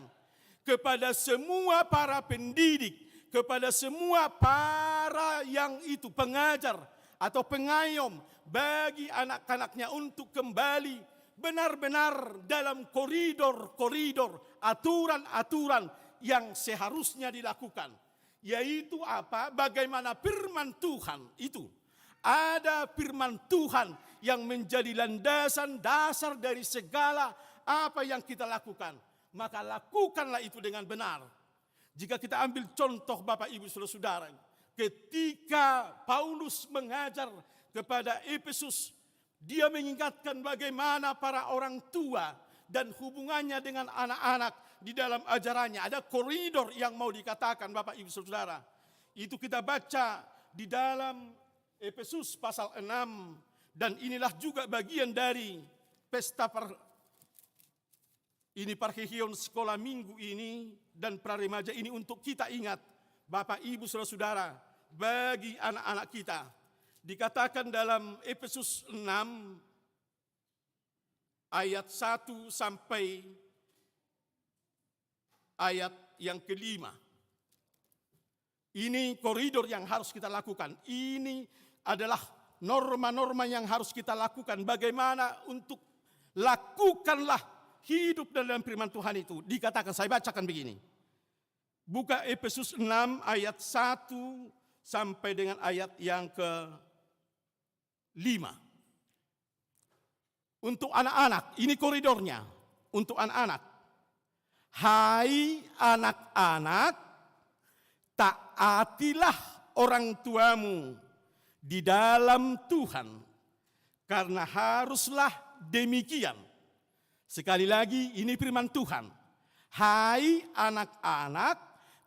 kepada semua para pendidik, kepada semua para yang itu pengajar atau pengayom bagi anak-anaknya untuk kembali benar-benar dalam koridor-koridor, aturan-aturan yang seharusnya dilakukan. Yaitu apa? Bagaimana firman Tuhan itu. Ada firman Tuhan yang menjadi landasan dasar dari segala apa yang kita lakukan. Maka lakukanlah itu dengan benar. Jika kita ambil contoh Bapak Ibu Saudara-saudara, ketika Paulus mengajar kepada Efesus, dia mengingatkan bagaimana para orang tua dan hubungannya dengan anak-anak di dalam ajarannya. Ada koridor yang mau dikatakan Bapak Ibu Saudara. Itu kita baca di dalam Efesus pasal 6. Dan inilah juga bagian dari pesta parhesion sekolah minggu ini dan praremaja ini untuk kita ingat, Bapak Ibu Saudara-saudara, bagi anak-anak kita. Dikatakan dalam Efesus 6 ayat 1 sampai ayat yang kelima. Ini koridor yang harus kita lakukan. Ini adalah norma-norma yang harus kita lakukan. Bagaimana untuk lakukanlah hidup dalam firman Tuhan itu. Dikatakan, saya bacakan begini. Buka Efesus 6 ayat 1 sampai dengan ayat yang ke-5. Untuk anak-anak, ini koridornya. Untuk anak-anak. Hai anak-anak, taatilah orang tuamu di dalam Tuhan. Karena haruslah demikian. Sekali lagi, ini firman Tuhan. Hai anak-anak,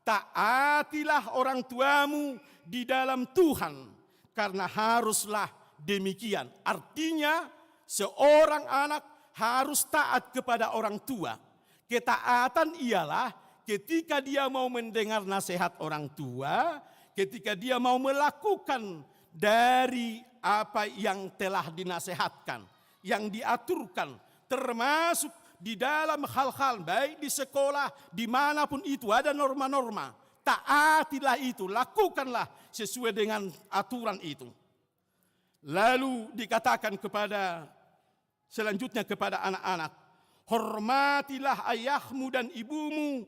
taatilah orang tuamu di dalam Tuhan, karena haruslah demikian. Artinya, seorang anak harus taat kepada orang tua. Ketaatan ialah ketika dia mau mendengar nasihat orang tua, ketika dia mau melakukan dari apa yang telah dinasehatkan, yang diaturkan, termasuk di dalam hal-hal baik di sekolah, dimanapun itu ada norma-norma. Taatilah itu, lakukanlah sesuai dengan aturan itu. Lalu dikatakan selanjutnya kepada anak-anak, hormatilah ayahmu dan ibumu.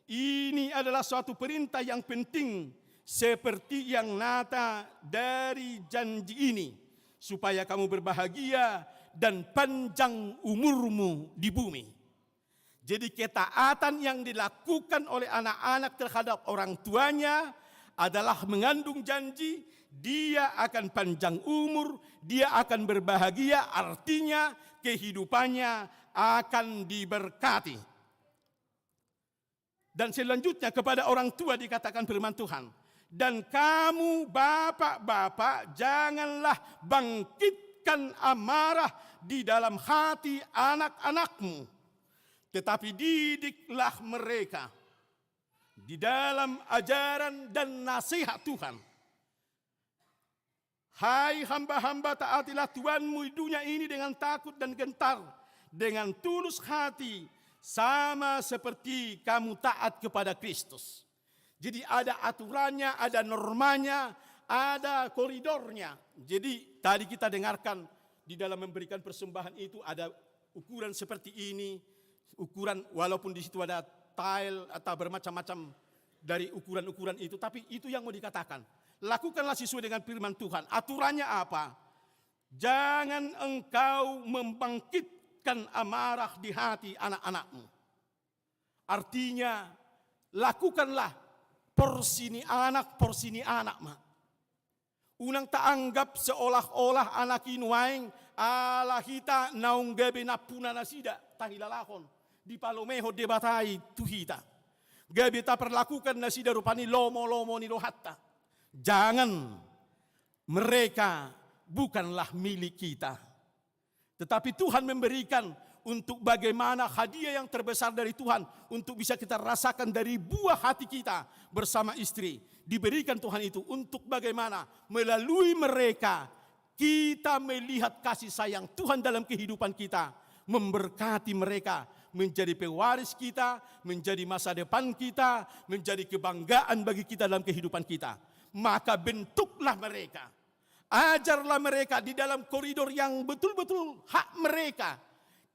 Ini adalah suatu perintah yang penting, seperti yang nyata dari janji ini, supaya kamu berbahagia dan panjang umurmu di bumi. Jadi ketaatan yang dilakukan oleh anak-anak terhadap orang tuanya adalah mengandung janji dia akan panjang umur, dia akan berbahagia, artinya kehidupannya akan diberkati. Dan selanjutnya kepada orang tua dikatakan firman Tuhan, dan kamu bapak-bapak janganlah bangkitkan amarah di dalam hati anak-anakmu, tetapi didiklah mereka di dalam ajaran dan nasihat Tuhan. Hai hamba-hamba, taatilah Tuhanmu di dunia ini dengan takut dan gentar, dengan tulus hati, sama seperti kamu taat kepada Kristus. Jadi ada aturannya, ada normanya, ada koridornya. Jadi tadi kita dengarkan di dalam memberikan persembahan itu ada ukuran seperti ini, ukuran walaupun di situ ada tile atau bermacam-macam dari ukuran-ukuran itu, tapi itu yang mau dikatakan. Lakukanlah sesuai dengan firman Tuhan. Aturannya apa? Jangan engkau membangkitkan amarah di hati anak-anakmu. Artinya, lakukanlah porsi ni anak mah. Unang taanggap seolah-olah anak inuaing alahita naung gabi napuna nasida tahilalakon di palomeho debatai tuhita. Gabi ta perlakukan nasida rupani lomo-lomo ni lohatta. Jangan, mereka bukanlah milik kita. Tetapi Tuhan memberikan untuk bagaimana hadiah yang terbesar dari Tuhan untuk bisa kita rasakan dari buah hati kita bersama istri. Diberikan Tuhan itu untuk bagaimana melalui mereka kita melihat kasih sayang Tuhan dalam kehidupan kita, memberkati mereka, menjadi pewaris kita, menjadi masa depan kita, menjadi kebanggaan bagi kita dalam kehidupan kita. Maka bentuklah mereka, ajarlah mereka di dalam koridor yang betul-betul hak mereka,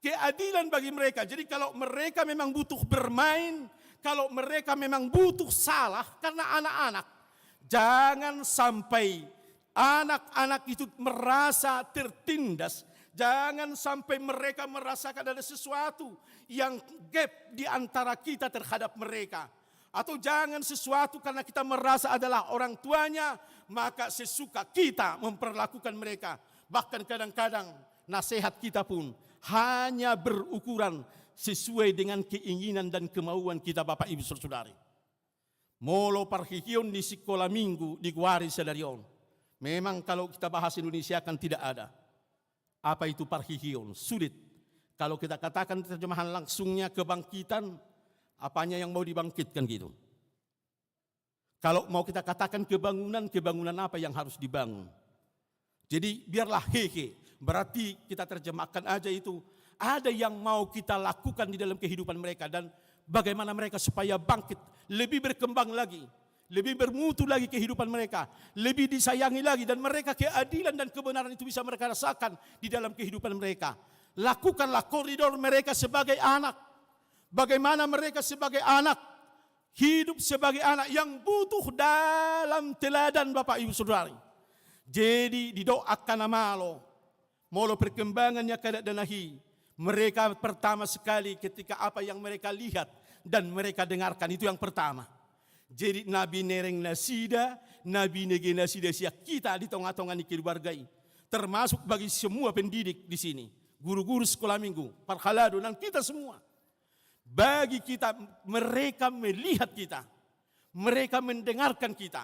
keadilan bagi mereka. Jadi kalau mereka memang butuh bermain, kalau mereka memang butuh salah karena anak-anak, jangan sampai anak-anak itu merasa tertindas. Jangan sampai mereka merasakan ada sesuatu yang gap di antara kita terhadap mereka. Atau jangan sesuatu karena kita merasa adalah orang tuanya, maka sesuka kita memperlakukan mereka. Bahkan kadang-kadang nasihat kita pun hanya berukuran sesuai dengan keinginan dan kemauan kita, Bapak Ibu Saudari. Molo parhikion di sekolah minggu di Guari Sedarion. Memang kalau kita bahas Indonesia kan tidak ada. Apa itu parhikion? Sulit. Kalau kita katakan terjemahan langsungnya kebangkitan, apanya yang mau dibangkitkan gitu. Kalau mau kita katakan kebangunan apa yang harus dibangun. Jadi biarlah hehe, berarti kita terjemahkan aja itu. Ada yang mau kita lakukan di dalam kehidupan mereka dan bagaimana mereka supaya bangkit, lebih berkembang lagi, lebih bermutu lagi kehidupan mereka, lebih disayangi lagi dan mereka keadilan dan kebenaran itu bisa mereka rasakan di dalam kehidupan mereka. Lakukanlah koridor mereka sebagai anak. Bagaimana mereka sebagai anak, hidup sebagai anak yang butuh dalam teladan Bapak Ibu Saudari. Jadi didoakan amalo, molo perkembangannya kada danahi. Mereka pertama sekali ketika apa yang mereka lihat dan mereka dengarkan itu yang pertama. Jadi Nabi nereng nasida, Nabi nege nasida siak kita di tengah-tengah ni keluargai. Termasuk bagi semua pendidik di sini, guru-guru sekolah minggu, parhalado dan kita semua. Bagi kita, mereka melihat kita, mereka mendengarkan kita,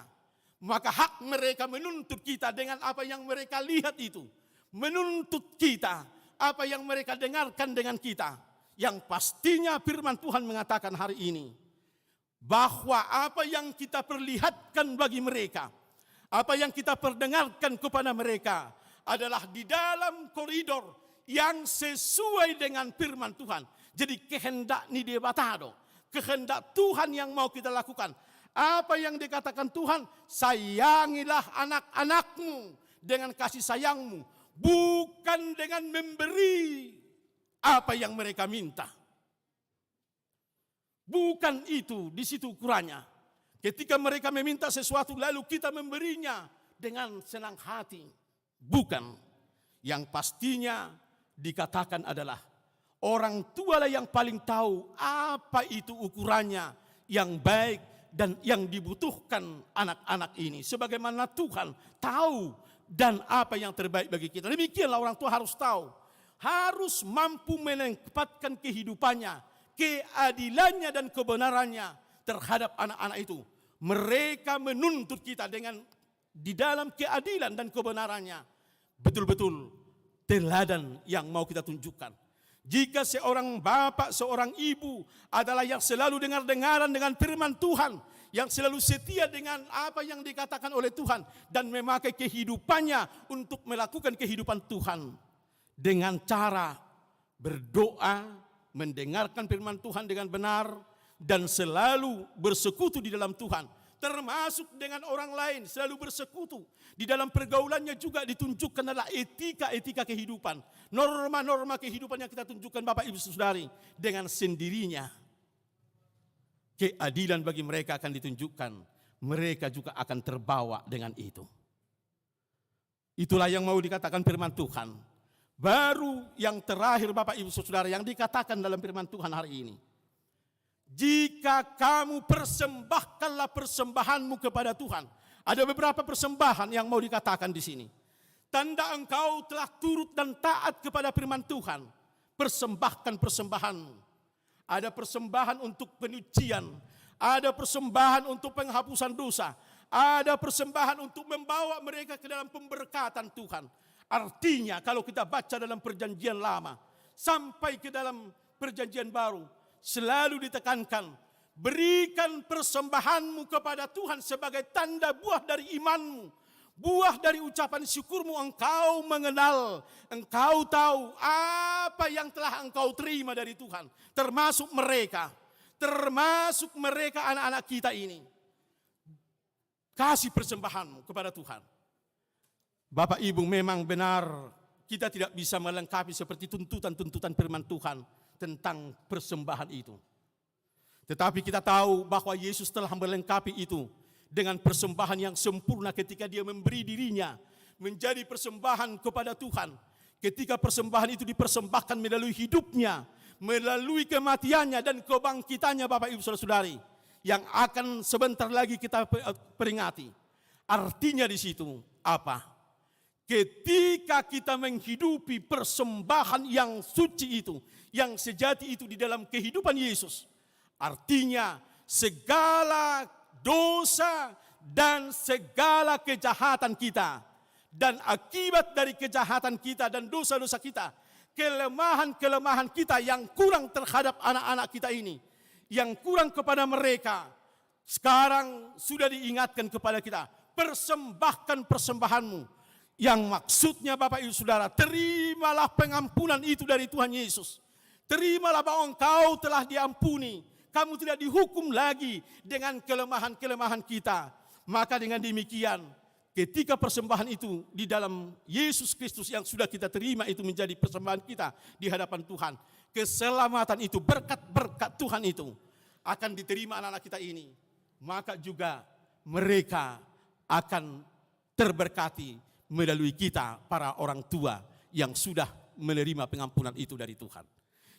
maka hak mereka menuntut kita dengan apa yang mereka lihat itu, menuntut kita apa yang mereka dengarkan dengan kita. Yang pastinya firman Tuhan mengatakan hari ini, bahwa apa yang kita perlihatkan bagi mereka, apa yang kita perdengarkan kepada mereka adalah di dalam koridor yang sesuai dengan firman Tuhan. Jadi kehendak ni debatado, kehendak Tuhan yang mau kita lakukan. Apa yang dikatakan Tuhan, sayangilah anak-anakmu dengan kasih sayangmu, bukan dengan memberi apa yang mereka minta. Bukan itu, di situ ukurannya. Ketika mereka meminta sesuatu lalu kita memberinya dengan senang hati. Bukan. Yang pastinya dikatakan adalah orang tua lah yang paling tahu apa itu ukurannya yang baik dan yang dibutuhkan anak-anak ini. Sebagaimana Tuhan tahu dan apa yang terbaik bagi kita. Demikianlah orang tua harus tahu. Harus mampu menempatkan kehidupannya, keadilannya dan kebenarannya terhadap anak-anak itu. Mereka menuntut kita dengan di dalam keadilan dan kebenarannya. Betul-betul teladan yang mau kita tunjukkan. Jika seorang bapak, seorang ibu adalah yang selalu dengar-dengaran dengan firman Tuhan, yang selalu setia dengan apa yang dikatakan oleh Tuhan dan memakai kehidupannya untuk melakukan kehidupan Tuhan dengan cara berdoa, mendengarkan firman Tuhan dengan benar, dan selalu bersekutu di dalam Tuhan, termasuk dengan orang lain, selalu bersekutu. Di dalam pergaulannya juga ditunjukkan adalah etika-etika kehidupan, norma-norma kehidupan yang kita tunjukkan Bapak Ibu Saudari. Dengan sendirinya keadilan bagi mereka akan ditunjukkan, mereka juga akan terbawa dengan itu. Itulah yang mau dikatakan firman Tuhan. Baru yang terakhir Bapak Ibu Saudara yang dikatakan dalam firman Tuhan hari ini. Jika kamu persembahkanlah persembahanmu kepada Tuhan. Ada beberapa persembahan yang mau dikatakan di sini. Tanda engkau telah turut dan taat kepada firman Tuhan. Persembahkan persembahanmu. Ada persembahan untuk penyucian. Ada persembahan untuk penghapusan dosa. Ada persembahan untuk membawa mereka ke dalam pemberkatan Tuhan. Artinya kalau kita baca dalam perjanjian lama sampai ke dalam perjanjian baru, selalu ditekankan, berikan persembahanmu kepada Tuhan sebagai tanda buah dari imanmu, buah dari ucapan syukurmu. Engkau mengenal, engkau tahu apa yang telah engkau terima dari Tuhan. Termasuk mereka anak-anak kita ini. Kasih persembahanmu kepada Tuhan. Bapak Ibu, memang benar kita tidak bisa melengkapi seperti tuntutan-tuntutan firman Tuhan tentang persembahan itu. Tetapi kita tahu bahwa Yesus telah melengkapi itu dengan persembahan yang sempurna ketika dia memberi dirinya menjadi persembahan kepada Tuhan. Ketika persembahan itu dipersembahkan melalui hidupnya, melalui kematiannya dan kebangkitannya Bapak Ibu Saudara-saudari, yang akan sebentar lagi kita peringati. Artinya di situ apa? Ketika kita menghidupi persembahan yang suci itu, yang sejati itu di dalam kehidupan Yesus, artinya segala dosa dan segala kejahatan kita, dan akibat dari kejahatan kita dan dosa-dosa kita, kelemahan-kelemahan kita yang kurang terhadap anak-anak kita ini, yang kurang kepada mereka, sekarang sudah diingatkan kepada kita, persembahkan persembahanmu. Yang maksudnya Bapak Ibu Saudara, terimalah pengampunan itu dari Tuhan Yesus. Terimalah bahwa engkau telah diampuni. Kamu tidak dihukum lagi dengan kelemahan-kelemahan kita. Maka dengan demikian, ketika persembahan itu di dalam Yesus Kristus yang sudah kita terima itu menjadi persembahan kita di hadapan Tuhan. Keselamatan itu, berkat-berkat Tuhan itu akan diterima anak-anak kita ini. Maka juga mereka akan terberkati melalui kita para orang tua yang sudah menerima pengampunan itu dari Tuhan.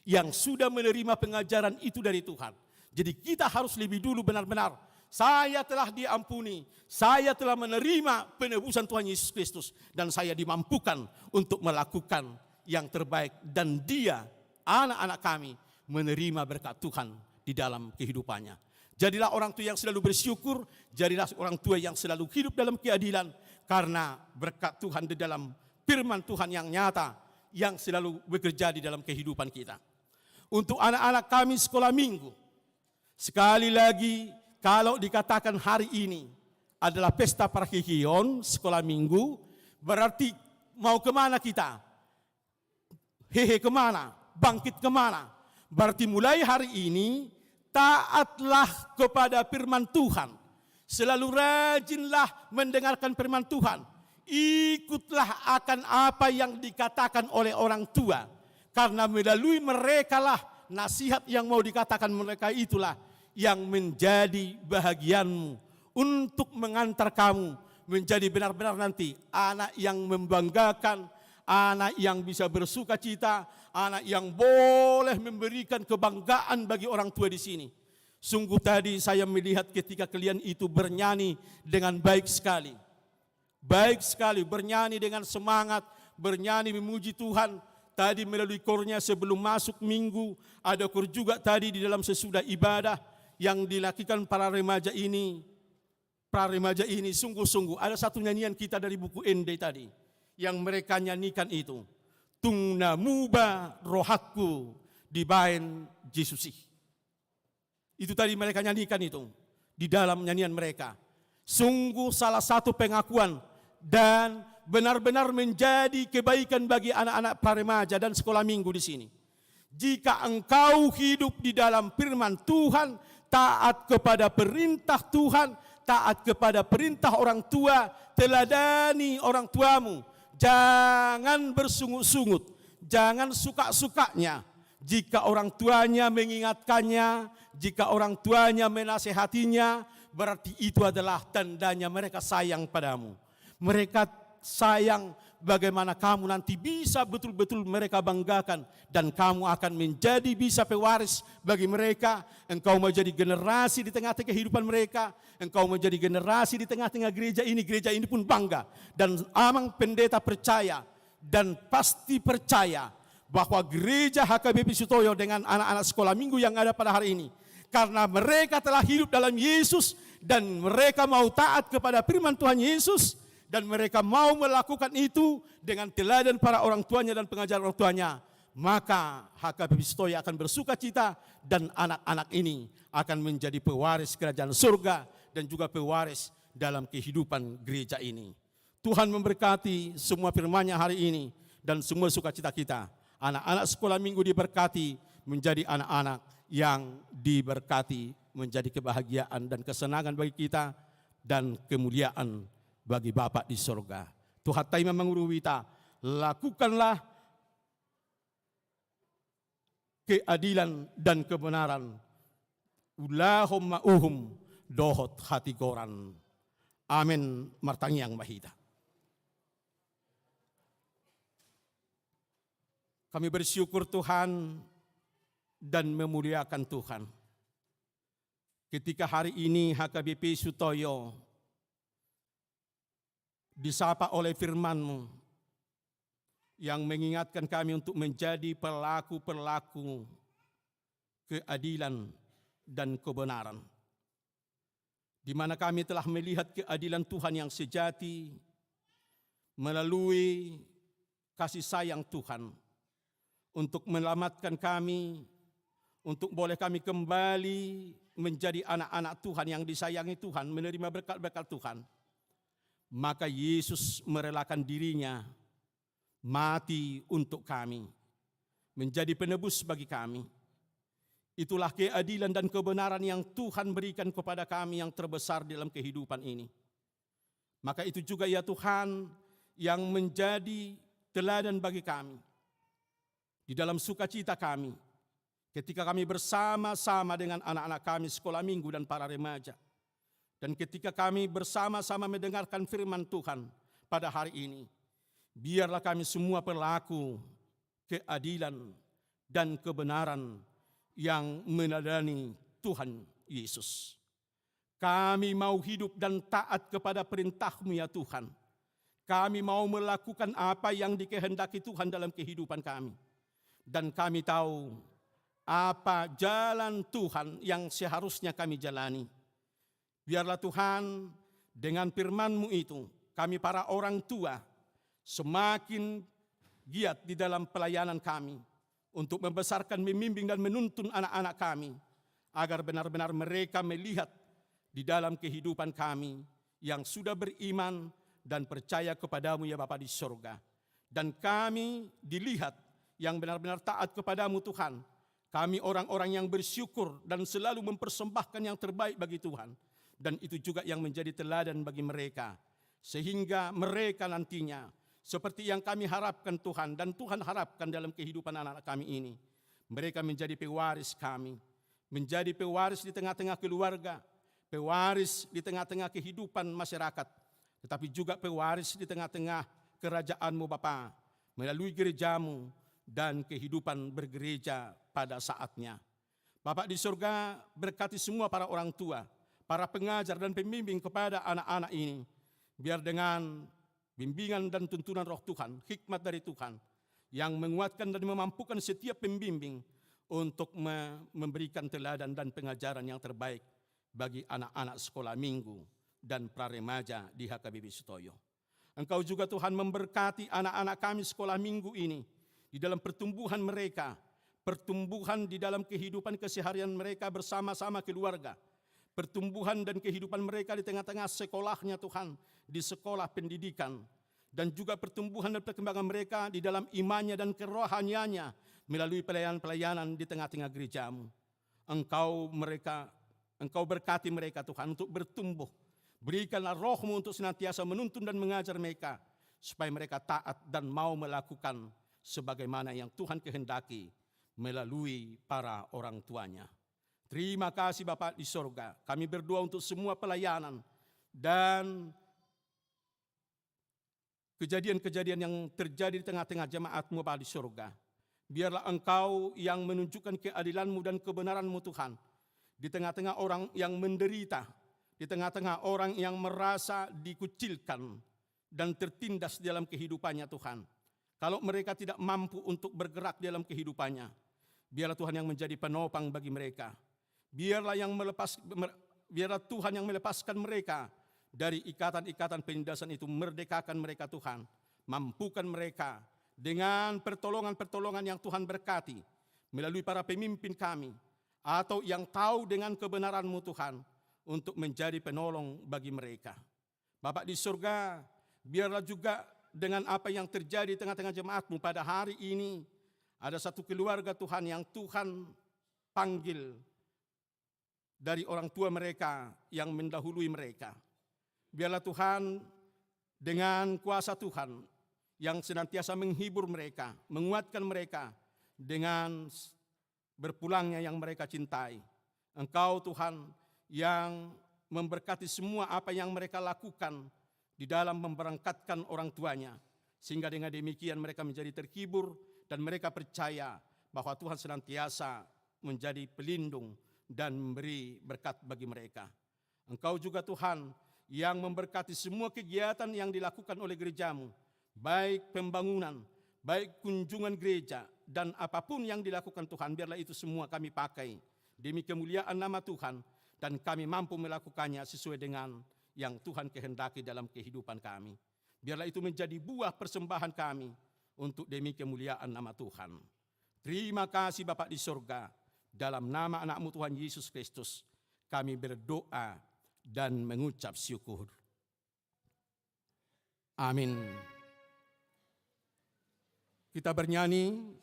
Yang sudah menerima pengajaran itu dari Tuhan. Jadi kita harus lebih dulu benar-benar, saya telah diampuni, saya telah menerima penebusan Tuhan Yesus Kristus, dan saya dimampukan untuk melakukan yang terbaik. Dan dia, anak-anak kami, menerima berkat Tuhan di dalam kehidupannya. Jadilah orang tua yang selalu bersyukur, jadilah orang tua yang selalu hidup dalam keadilan, karena berkat Tuhan di dalam firman Tuhan yang nyata, yang selalu bekerja di dalam kehidupan kita. Untuk anak-anak kami sekolah minggu, sekali lagi kalau dikatakan hari ini adalah pesta parhikion sekolah minggu, berarti mau kemana kita? Hehe kemana? Bangkit kemana? Berarti mulai hari ini taatlah kepada firman Tuhan. Selalu rajinlah mendengarkan firman Tuhan. Ikutlah akan apa yang dikatakan oleh orang tua. Karena melalui mereka lah nasihat yang mau dikatakan mereka itulah yang menjadi bahagianmu untuk mengantar kamu menjadi benar-benar nanti anak yang membanggakan, anak yang bisa bersuka cita, anak yang boleh memberikan kebanggaan bagi orang tua di sini. Sungguh tadi saya melihat ketika kalian itu bernyanyi dengan baik sekali. Baik sekali, bernyanyi dengan semangat, bernyanyi memuji Tuhan. Tadi melalui kornya sebelum masuk minggu, ada kor juga tadi di dalam sesudah ibadah yang dilakukan para remaja ini. Para remaja ini sungguh-sungguh, ada satu nyanyian kita dari buku Ende tadi, yang mereka nyanyikan itu. Tungna muba rohatku dibain Jesusi. Itu tadi mereka nyanyikan itu. di dalam nyanyian mereka. Sungguh salah satu pengakuan dan benar-benar menjadi kebaikan bagi anak-anak remaja dan sekolah minggu di sini. Jika engkau hidup di dalam firman Tuhan, taat kepada perintah Tuhan, taat kepada perintah orang tua, teladani orang tuamu. Jangan bersungut-sungut, jangan suka-sukanya. Jika orang tuanya mengingatkannya, jika orang tuanya menasehatinya, berarti itu adalah tandanya mereka sayang padamu. Mereka sayang bagaimana kamu nanti bisa betul-betul mereka banggakan. Dan kamu akan menjadi bisa pewaris bagi mereka. Engkau menjadi generasi di tengah-tengah kehidupan mereka. Engkau menjadi generasi di tengah-tengah gereja ini pun bangga. Dan Amang Pendeta percaya dan pasti percaya bahwa gereja HKBP Sutoyo dengan anak-anak sekolah minggu yang ada pada hari ini, karena mereka telah hidup dalam Yesus dan mereka mau taat kepada firman Tuhan Yesus, dan mereka mau melakukan itu dengan teladan para orang tuanya dan pengajaran orang tuanya, maka HKBP Sutoyo akan bersuka cita dan anak-anak ini akan menjadi pewaris kerajaan surga dan juga pewaris dalam kehidupan gereja ini. Tuhan memberkati semua firman-Nya hari ini dan semua sukacita kita. Anak-anak sekolah minggu diberkati menjadi anak-anak yang diberkati, menjadi kebahagiaan dan kesenangan bagi kita dan kemuliaan bagi Bapa di surga. Tuhan taima mengurus-kita, lakukanlah keadilan dan kebenaran. Ulahumma uhum dohot hati goran. Amin martangi yang mahita. Kami bersyukur Tuhan dan memuliakan Tuhan. Ketika hari ini HKBP Sutoyo disapa oleh firman-Mu yang mengingatkan kami untuk menjadi pelaku-pelaku keadilan dan kebenaran. Di mana kami telah melihat keadilan Tuhan yang sejati melalui kasih sayang Tuhan untuk menyelamatkan kami, untuk boleh kami kembali menjadi anak-anak Tuhan yang disayangi Tuhan, menerima berkat-berkat Tuhan. Maka Yesus merelakan dirinya mati untuk kami, menjadi penebus bagi kami. Itulah keadilan dan kebenaran yang Tuhan berikan kepada kami yang terbesar dalam kehidupan ini. Maka itu juga ya Tuhan yang menjadi teladan bagi kami. Di dalam sukacita kami, ketika kami bersama-sama dengan anak-anak kami sekolah minggu dan para remaja. Dan ketika kami bersama-sama mendengarkan firman Tuhan pada hari ini, biarlah kami semua pelaku keadilan dan kebenaran yang meneladani Tuhan Yesus. Kami mau hidup dan taat kepada perintah-Mu ya Tuhan. Kami mau melakukan apa yang dikehendaki Tuhan dalam kehidupan kami. Dan kami tahu apa jalan Tuhan yang seharusnya kami jalani. Biarlah Tuhan dengan firman-Mu itu, kami para orang tua semakin giat di dalam pelayanan kami untuk membesarkan, membimbing dan menuntun anak-anak kami agar benar-benar mereka melihat di dalam kehidupan kami yang sudah beriman dan percaya kepada-Mu ya Bapa di surga. Dan kami dilihat yang benar-benar taat kepada-Mu Tuhan. Kami orang-orang yang bersyukur dan selalu mempersembahkan yang terbaik bagi Tuhan. Dan itu juga yang menjadi teladan bagi mereka. Sehingga mereka nantinya seperti yang kami harapkan Tuhan dan Tuhan harapkan dalam kehidupan anak-anak kami ini. Mereka menjadi pewaris kami. Menjadi pewaris di tengah-tengah keluarga. Pewaris di tengah-tengah kehidupan masyarakat. Tetapi juga pewaris di tengah-tengah kerajaan-Mu Bapa. Melalui gereja-Mu dan kehidupan bergereja pada saatnya. Bapa di surga, berkati semua para orang tua, para pengajar dan pembimbing kepada anak-anak ini. Biar dengan bimbingan dan tuntunan roh Tuhan, hikmat dari Tuhan, yang menguatkan dan memampukan setiap pembimbing untuk memberikan teladan dan pengajaran yang terbaik bagi anak-anak sekolah minggu dan praremaja di HKBP Sutoyo. Engkau juga Tuhan memberkati anak-anak kami sekolah minggu ini, di dalam pertumbuhan mereka, pertumbuhan di dalam kehidupan keseharian mereka bersama-sama keluarga, pertumbuhan dan kehidupan mereka di tengah-tengah sekolahnya Tuhan, di sekolah pendidikan, dan juga pertumbuhan dan perkembangan mereka di dalam imannya dan kerohaniannya melalui pelayanan-pelayanan di tengah-tengah gerejamu. Engkau berkati mereka Tuhan untuk bertumbuh. Berikanlah roh-Mu untuk senantiasa menuntun dan mengajar mereka, supaya mereka taat dan mau melakukan sebagaimana yang Tuhan kehendaki melalui para orang tuanya. Terima kasih Bapa di sorga. Kami berdoa untuk semua pelayanan dan kejadian-kejadian yang terjadi di tengah-tengah jemaat-Mu Bapa di sorga. Biarlah Engkau yang menunjukkan keadilan-Mu dan kebenaran-Mu Tuhan. Di tengah-tengah orang yang menderita, di tengah-tengah orang yang merasa dikucilkan dan tertindas dalam kehidupannya Tuhan. Kalau mereka tidak mampu untuk bergerak dalam kehidupannya, biarlah Tuhan yang menjadi penopang bagi mereka. Biarlah Tuhan yang melepaskan mereka dari ikatan-ikatan penindasan itu, merdekakan mereka Tuhan. Mampukan mereka dengan pertolongan-pertolongan yang Tuhan berkati melalui para pemimpin kami, atau yang tahu dengan kebenaran-Mu Tuhan, untuk menjadi penolong bagi mereka. Bapa di surga, biarlah juga dengan apa yang terjadi di tengah-tengah jemaat-Mu pada hari ini, ada satu keluarga Tuhan yang Tuhan panggil dari orang tua mereka yang mendahului mereka. Biarlah Tuhan dengan kuasa Tuhan yang senantiasa menghibur mereka, menguatkan mereka dengan berpulangnya yang mereka cintai. Engkau Tuhan yang memberkati semua apa yang mereka lakukan di dalam memberangkatkan orang tuanya, sehingga dengan demikian mereka menjadi terhibur dan mereka percaya bahwa Tuhan senantiasa menjadi pelindung dan memberi berkat bagi mereka. Engkau juga Tuhan yang memberkati semua kegiatan yang dilakukan oleh gerejamu, baik pembangunan, baik kunjungan gereja, dan apapun yang dilakukan Tuhan, biarlah itu semua kami pakai demi kemuliaan nama Tuhan, dan kami mampu melakukannya sesuai dengan yang Tuhan kehendaki dalam kehidupan kami. Biarlah itu menjadi buah persembahan kami untuk demi kemuliaan nama Tuhan. Terima kasih Bapa di surga. Dalam nama anak-Mu Tuhan Yesus Kristus, kami berdoa dan mengucap syukur. Amin. Kita bernyanyi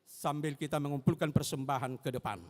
sambil kita mengumpulkan persembahan ke depan.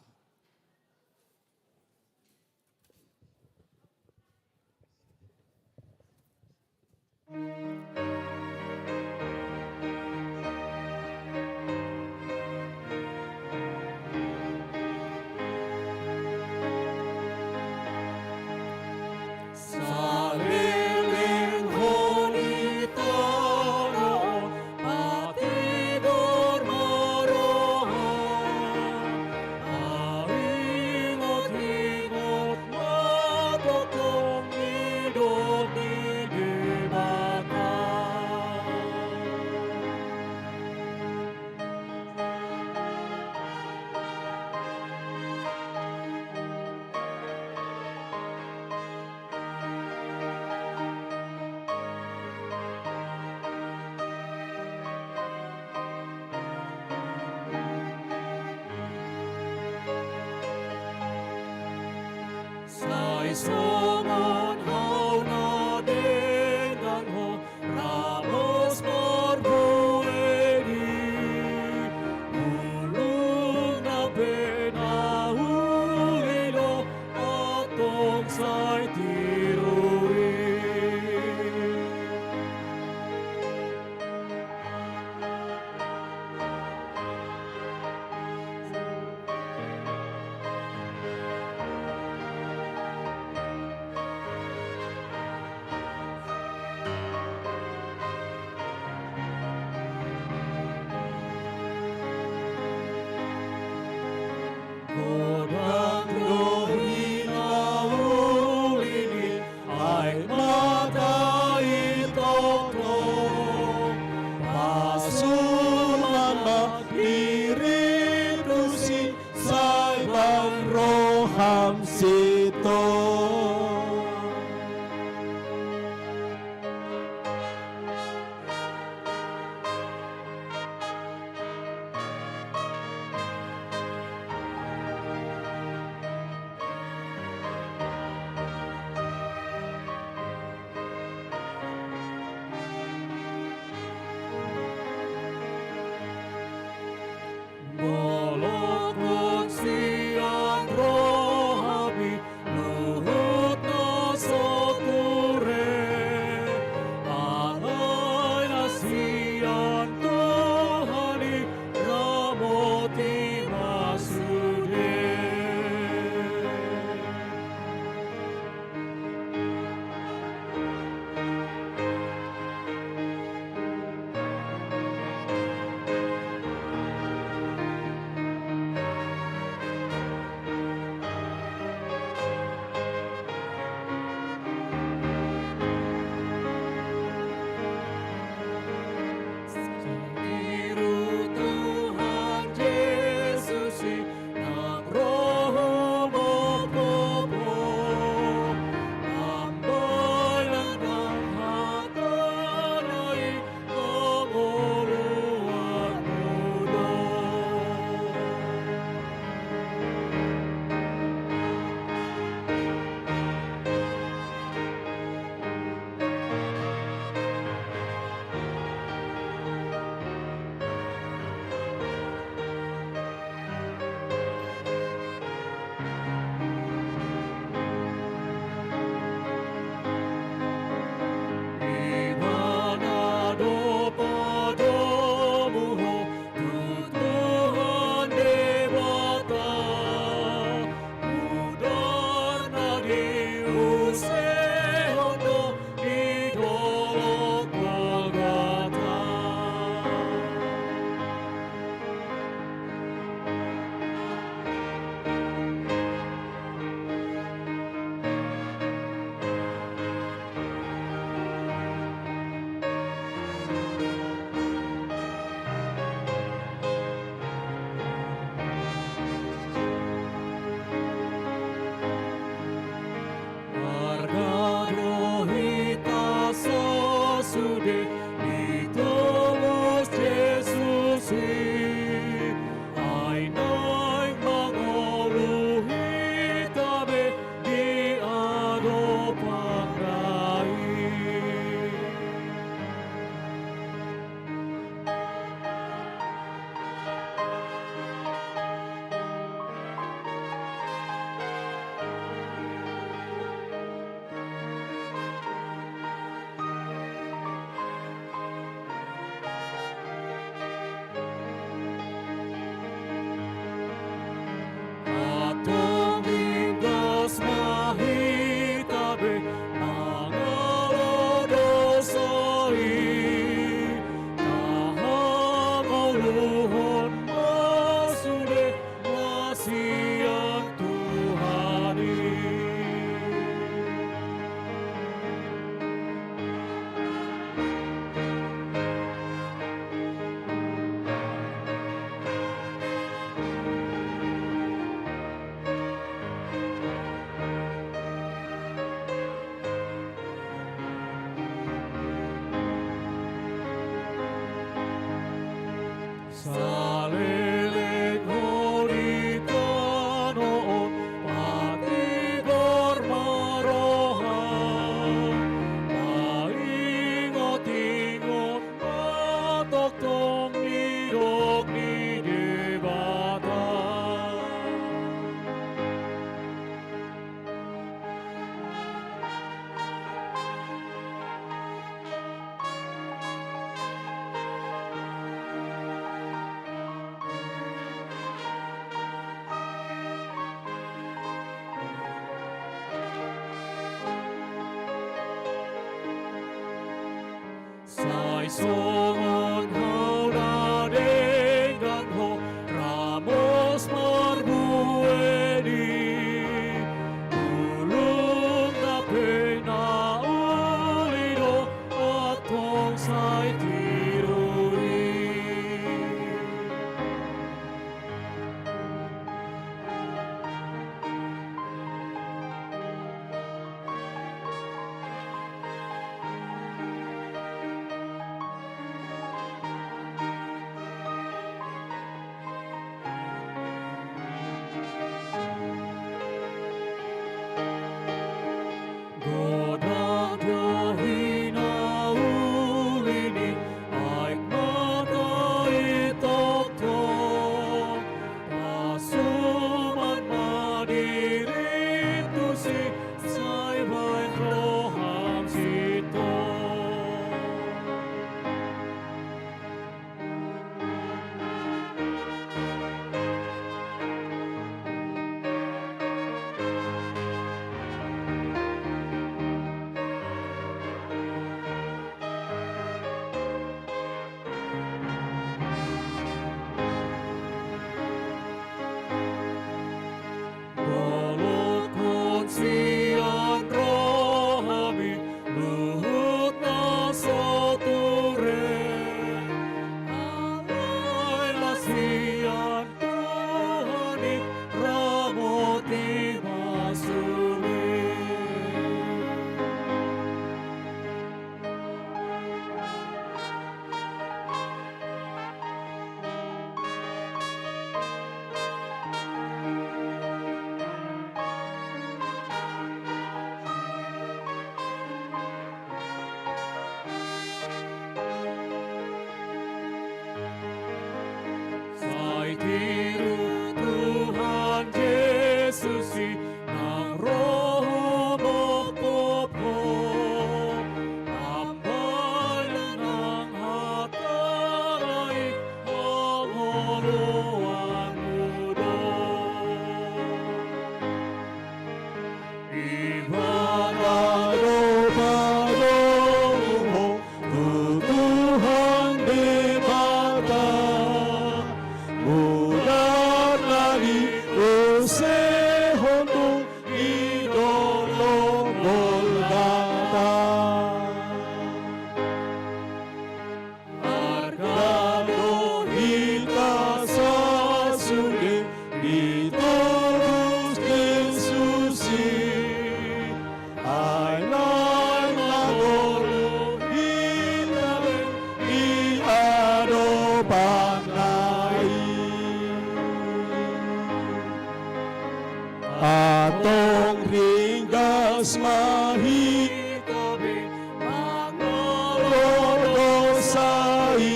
Mas mahitabi mangolosai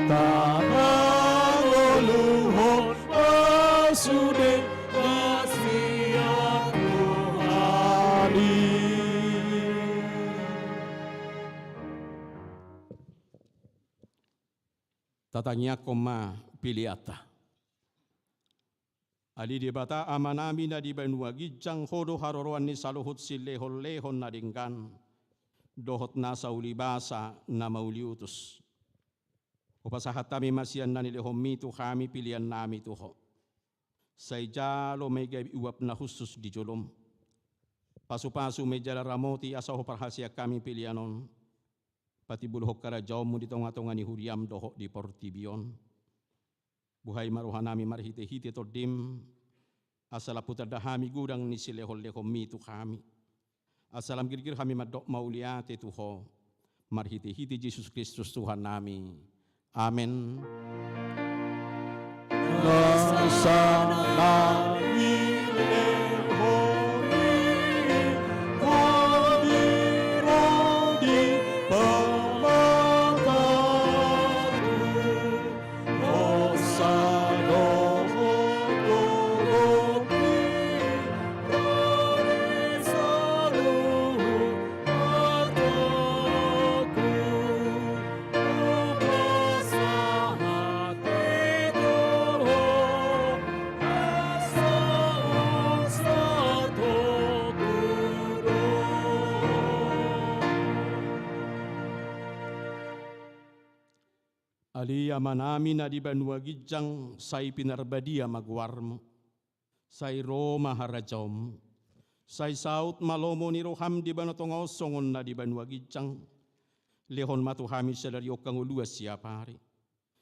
tanang luluhon masude masfiat Tuhani. Tatanya koma piliata. Ali di bata amanami na di banuagi jang hodo haroroan ni saluhut silehol-lehon na dingkan dohot na sa ulibasa na mauliutus. Upasahat kami masiyan na nilehom mito kami pilihan nami tuho. Say jalo may uwap na husus di jolom. Pasu-pasu may jala ramoti asaho parhasya kami pilihanon. Pati buluhok karajaw mo di tonga-tonga ni Huriam doho di Portibion. Buhay maruhan nami marhite-hite tordim, asala putadahami gudang ni silehol-lehom mito kami. Asalam girgir kami madok mauliate tuho, marhite-hite Jesus Kristus Tuhan nami. Amen. Nasa nami lehoni, rodi Ali amanami na di banuagijang say pinarbadia magwarmo, say Roma harajom, say saut malomo ni roham di banotongosongon na di banuagijang, lehon matuhami sa daryok kang uluas siapari.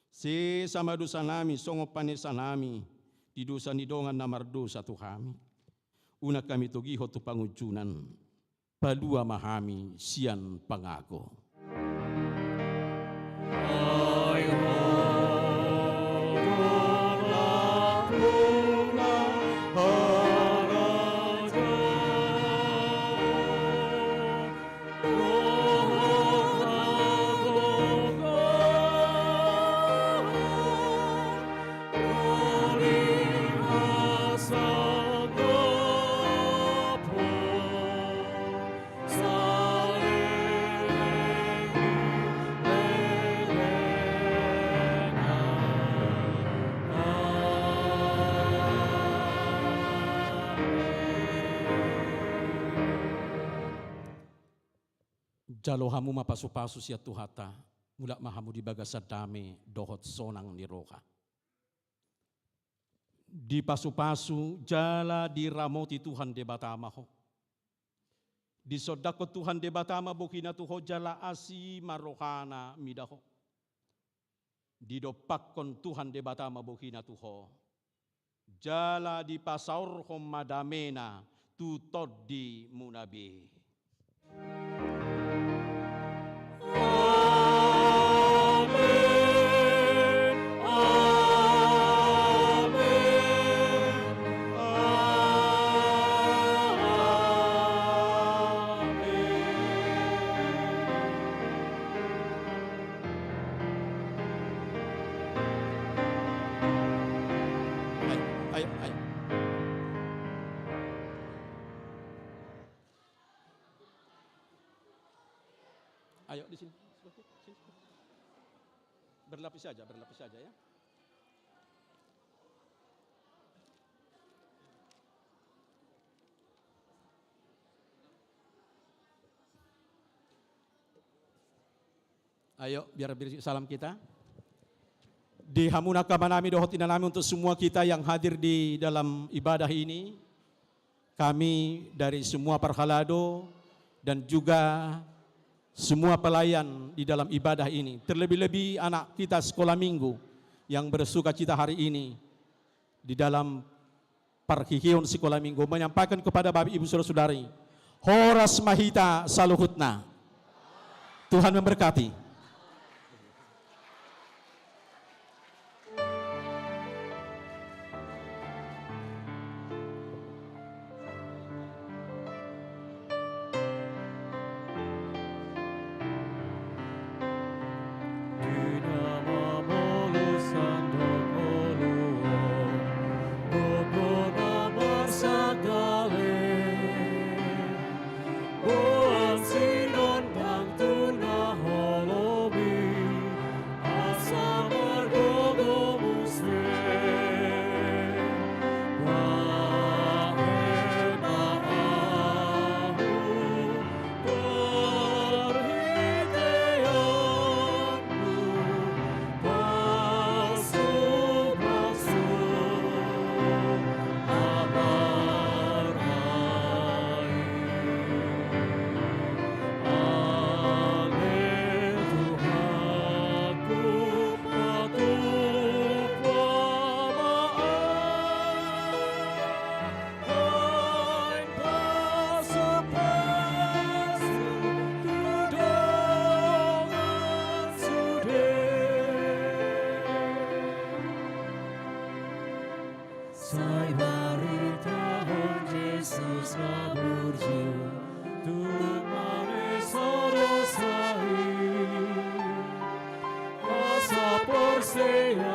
Si sama dosa nami, songo panesa nami, di dosa ni dongan na mardosa tuhami. Una kami tugiho tu pangujunan, palua mahami sian pangako. Jalo hamu mapasu-pasu siya tuhata, mula mahamu di bagasa dame dohot sonang ni roka. Di pasu-pasu jala di ramoti Tuhan de batamaho. Di sodako Tuhan de batama bukina tuho jala asi marohana midaho. Di dopakon Tuhan de batama bukina tuho. Jala di pasaur hom madamena tutod di munabi. Ayo di sini. Berlapis saja ya. Ayo biar salam kita. Di hamunaka manami dohot inanami untuk semua kita yang hadir di dalam ibadah ini. Kami dari semua parhalado dan juga semua pelayan di dalam ibadah ini, terlebih-lebih anak kita sekolah minggu yang bersuka cita hari ini di dalam parkihion sekolah minggu menyampaikan kepada Bapak Ibu Saudara-saudari, Horas Mahita Saluhutna. Tuhan memberkati. Sai tahun Yesus laburju Tuhan manis sai Asa por sea